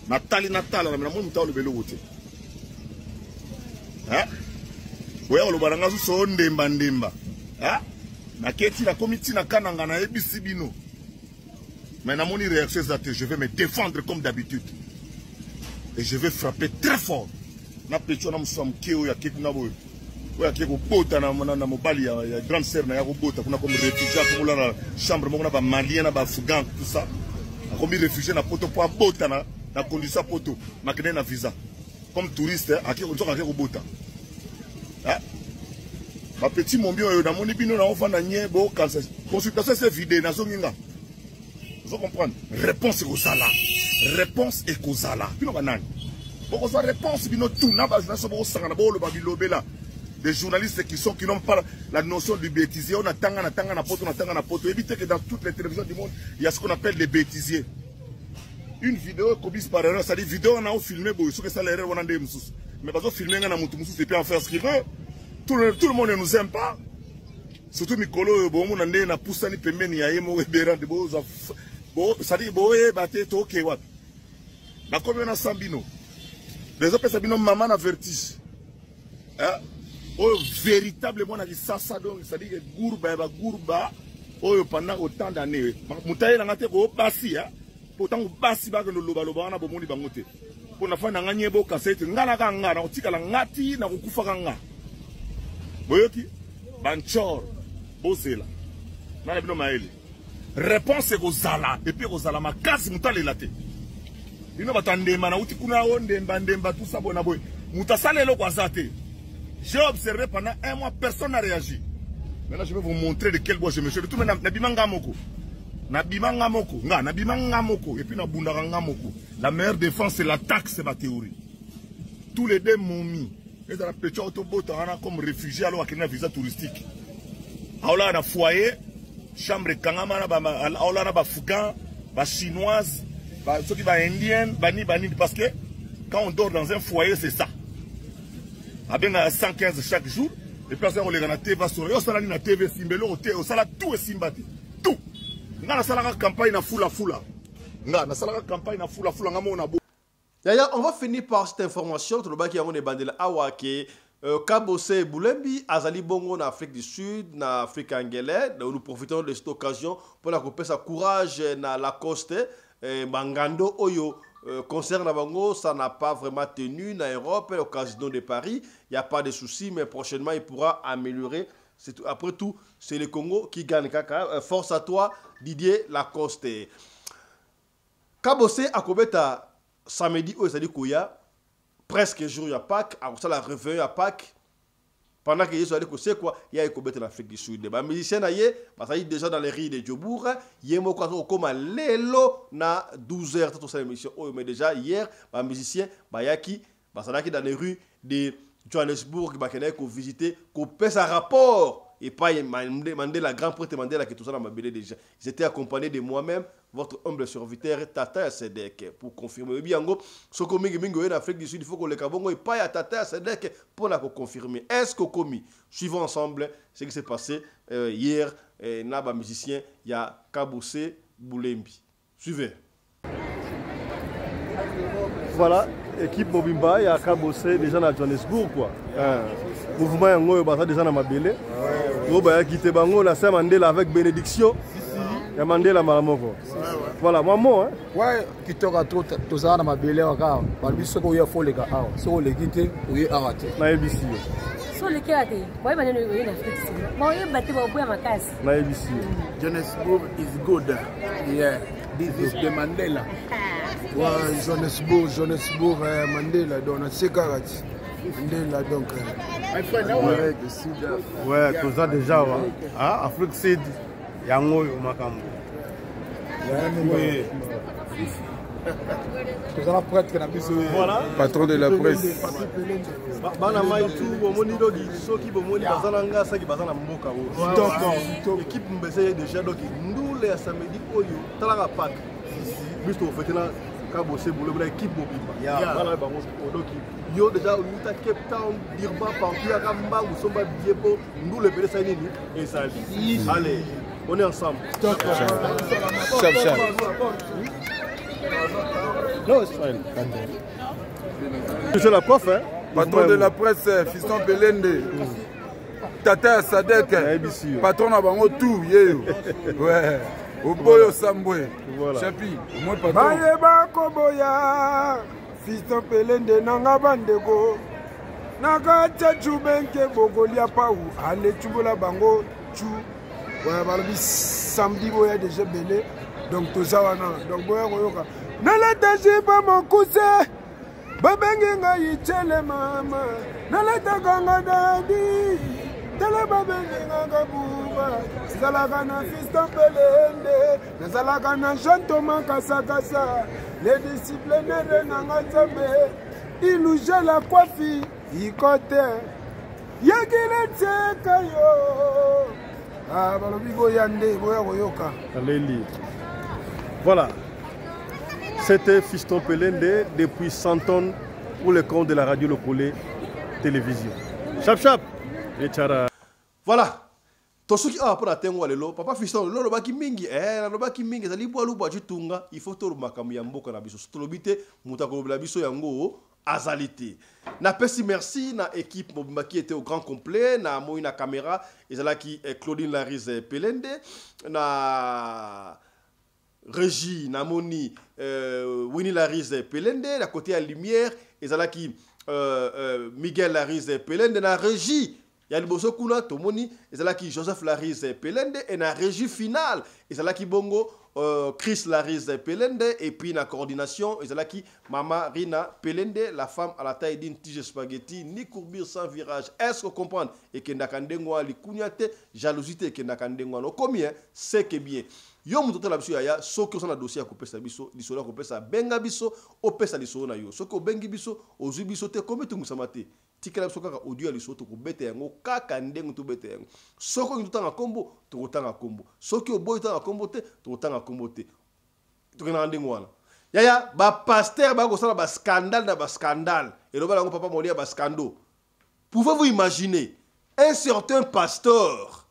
Natali namoni muta lo belo wote. Hein? Ouais, on le baranga so ndemba. Ah? Na keti na komiti na kananga na ebisi bino. Mais na moni réaction zate, je vais me défendre comme d'habitude. Et je vais frapper très fort. Na pecho na msam keo ya keti na boy. Ouais, keko bota na mobali ya grande sœur na ya bota kuna comme réfugié comme la chambre moko na ba malien na ba afghan tout ça. Na comme réfugié na poto po bota na conduisa poto, makene na visa. Comme touriste, akeko nzoka keko bota. Ah, ma petit mombio yo na moni bino na ofanda nyebo kansa consultation c'est vidé na zonginga. Vous comprenez? Réponse est kozala. Réponse est kozala. Bino banani. Boko so réponse bino tout na ba na so bo sanga na bo lo ba bilobela. Des journalistes qui n'ont pas la notion du bêtisier, on a tanga na poto. Évitez que dans toutes les télévisions du monde, il y a ce qu'on appelle des bêtisiers. Une vidéo commise par erreur, ça dit vidéo on a filmé bon, ce que ça l'erreur on a des moussous. Mais parce que filmer on a mutu moussous et puis en faire ce qu'il veut. Tout le monde ne nous aime pas. Surtout Mikolo bon on a na poussa ni pembeni ya yemo ebera de bo ça dit bo e baté to ke wat. Na comme on a Sambino. Les autres Sambino maman na vertige. Hein? Oh véritablement na ça donc ça dit que gourba oh pendant autant d'années. Mutaye na ngate ko basi hein. Pourtant basi ba que le loba wana bomoni bangote. Pour na fa na nganyebo kasete ngala ka ngana otikala ngati na kukufa ka nga. Boyoki banchor bosela. Na bino maele. Réponse est kozala et puis kozala makasi mutale late. Bino batandema na uti kuna ndemba tout ça bona boy. Mutasale lo kwazate. J'ai observé pendant un mois, personne n'a réagi. Maintenant, je vais vous montrer de quel bois je me suis. Tout maintenant, Nabimanga Moko. Nabimanga Moko. Nabimanga Moko. Et puis Nabundanga Moko. La meilleure défense, c'est l'attaque, c'est ma théorie. Tous les deux m'ont mis. Et dans la petite autobote, on a comme réfugié alors qu'il y a un visa touristique. Alors là, on a foyer, chambre Kangama, on a Afghan, chinoise, ceux qui sont indiens, bani, parce que quand on dort dans un foyer, c'est ça. abenga 115 chaque jour et puis on les na TV sur yo sala ni na TV simbelo au sala tout et simbati tout nga na sala campagne na fula nga na sala campagne na fula nga mona bo. D'ailleurs, on va finir par cette information tout le bas qui a on est bandé awake Kabose Boulembi azali bongo en Afrique du Sud na Afrique anglaise. Nous profitons de cette occasion pour la couper sa courage na la coste Mangando Oyo. Concernant Bango, ça n'a pas vraiment tenu en Europe et au Casino de Paris. Il n'y a pas de souci, mais prochainement, il pourra améliorer. Après tout, c'est le Congo qui gagne. Force à toi, Didier Lacoste. Kabose Akobeta, samedi, où il Kouya, presque jour à Pâques, à la réveil à Pâques. Pendant que Jésus c'est quoi, il y a Ekobeta en Afrique du Sud. Les musiciens sont déjà dans les riz de Djobour. Il y a comme Lelo na 12h toute cette émission. Mais déjà hier, les musiciens Bayaki, dans les rues de Johannesburg, qui visiter, qui fait un rapport. Et pas Mandela, grand prêtre Mandela, qui tout ça dans ma BD déjà. Ils étaient accompagnés de moi-même, votre humble serviteur, Tata Sedek, pour confirmer. Bien, ce que en Afrique du Sud, il faut que le Kabongo et pas à Tata Sedek pour la confirmer. Est-ce que commis, suivons ensemble ce qui s'est passé hier, Naba musicien, il y a Kabose Boulembi. Suivez. Voilà, équipe Mobimba, il y a Kabose déjà dans Johannesburg, quoi. Mouvement yango baza déjà na mabele ngo ba quitté bango la sa Mandela avec bénédiction ya Mandela malamoko voilà maman hein ouais kitoka to za na mabele waka balbiso ko ya foleka awa so le quitté oui arate na ABC so le kate boy banene yo na Afrique boy batte bo ya makasi na ABC Johannesburg is good yeah this is the Mandela ouais Johannesburg Mandela donc sekarati Mandela donc ouais tout ça déjà ah Afrique Sud yango yo makambo voilà patron de la presse bana mai tu bomoni dogi soki bomoni bazana ngasa ki bazana mboka wo équipe mbese déjà donc ndule ya samedi oyo talaka pack bisto fetela Kabose Boulembi équipe Mobimba bana bango doki yo déjà uta Cape Town Durban partout à Kamba ou somba Diepo nous le père Sainini et ça allez on est ensemble chap non c'est fine c'est la prof hein patron de la presse Fiston Pelende Tata Sadek patron na bango tout yeyo ouais Oboyo Sambwe chapi moi patron Bayeba Koboya Fiston Pelende nanga bandeko nanga chachu benke bogolia pau ale chubola bango chu ouais balobi samedi boya déjà belé donc tout ça wana donc boya koyoka naleta jiba mokuse babengi ngai chele mama naleta ganga dadi tele babengi nanga buba zalaka na Fiston Pelende nazalaka na Jean Thomas Kasakasa les disciplinaires nanga nzambe ilouge la coiffe ikote yagile tseka yo ah balobi boyande boya koyoka allez voilà c'était Fiston Pelende depuis 100 ans pour le compte de la radio locale télévision chap et tchara voilà tosuki ah pour atteindre lelo papa Fiston lolo baki mingi lobaki mingi zali bwa luba jitunga il faut to makambo ya mboka na biso tolobite mutako la biso yango azalité na pesi merci na équipe Mobimba qui était au grand complet na moi na caméra ezala qui Claudine Larise Pelende na régie na moni Winnie Larise Pelende na côté à lumière ezala qui Miguel Larise Pelende na régie ya liboso kuna tomoni ezala ki Joseph Larise Pelende et na régie finale ezala ki bongo Chris Larise Pelende et puis la coordination ezala ki Mama Rina Pelende la femme à la taille d'une tige spaghetti ni courbure sans virage est-ce que comprendre et que ndakandengwa likunyate jalousie que ndakandengwa no combien c'est que bien yo mutoto la biso ya soki osana dossier ya kopesa biso lisolo ya kopesa benga biso opesa lisolo na yo soki obengi biso ozwi biso te komi tungusama te tikela biso kaka audio ya lisolo tokobeta yango kaka ndenge tobeta yango soki olingi totanga kombo tokotanga kombo soki oboyi totanga kombo te tokotanga kombo te tokendaka ndenge wana yaya bapaster bakosala bascandale na bascandale elobala yango papa molia baskando Pouvez-vous imaginer un certain pasteur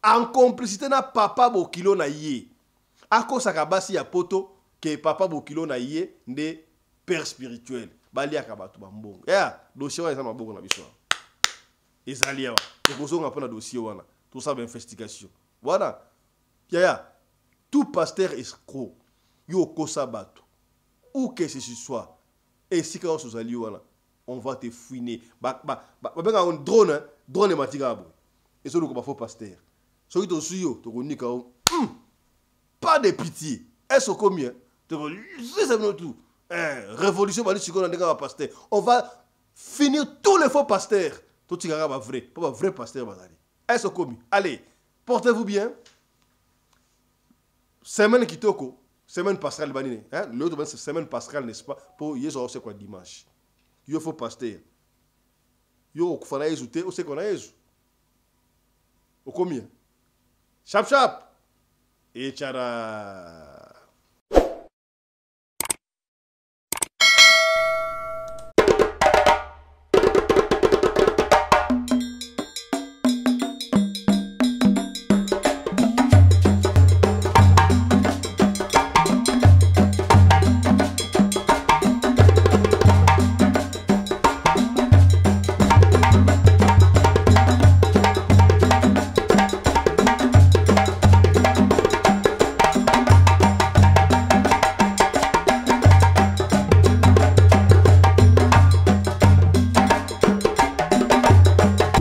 en complicité na papa Bokilo na ye. Ako sakabasi ya poto que papa Bokilo na ye nde père spirituel. Bali akabatu bambongo. Ya, dossier wa ezama boko na biso. Ezalia wa. Ekozonga pona dossier wana. Tout ça d'investigation. Voilà. Ya. Tout pasteur escroc. Yo kosa batu. Où que ce soit. Et si quand on va te fouiner. Benga un drone, drone matigabo. Et ça nous comme faux pasteur. So qui te suyo, te connais quand pas de pitié. Est-ce combien? C'est tout. Révolution va dire pasteur. On va finir tous les faux pasteurs. Tout ce qui est vrai, pas vrai pasteur bazali. Est-ce combien? Allez, portez-vous bien. Semaine qui toko. Semaine pascale banine, hein? L'autre c'est semaine pascale, n'est-ce pas? Pour hier c'est quoi dimanche. Il faut pasteur. Yo kufana ezute, o c'est qu'on a ezu. Au combien? Chap chap. Et tchara.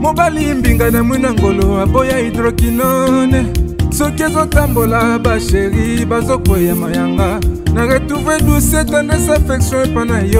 mobali mbinga na mwina ngolo aboya hydroquinone soki ezotambola basheri bazokwea mayanga na retrouve douce tendresse affection epa na yo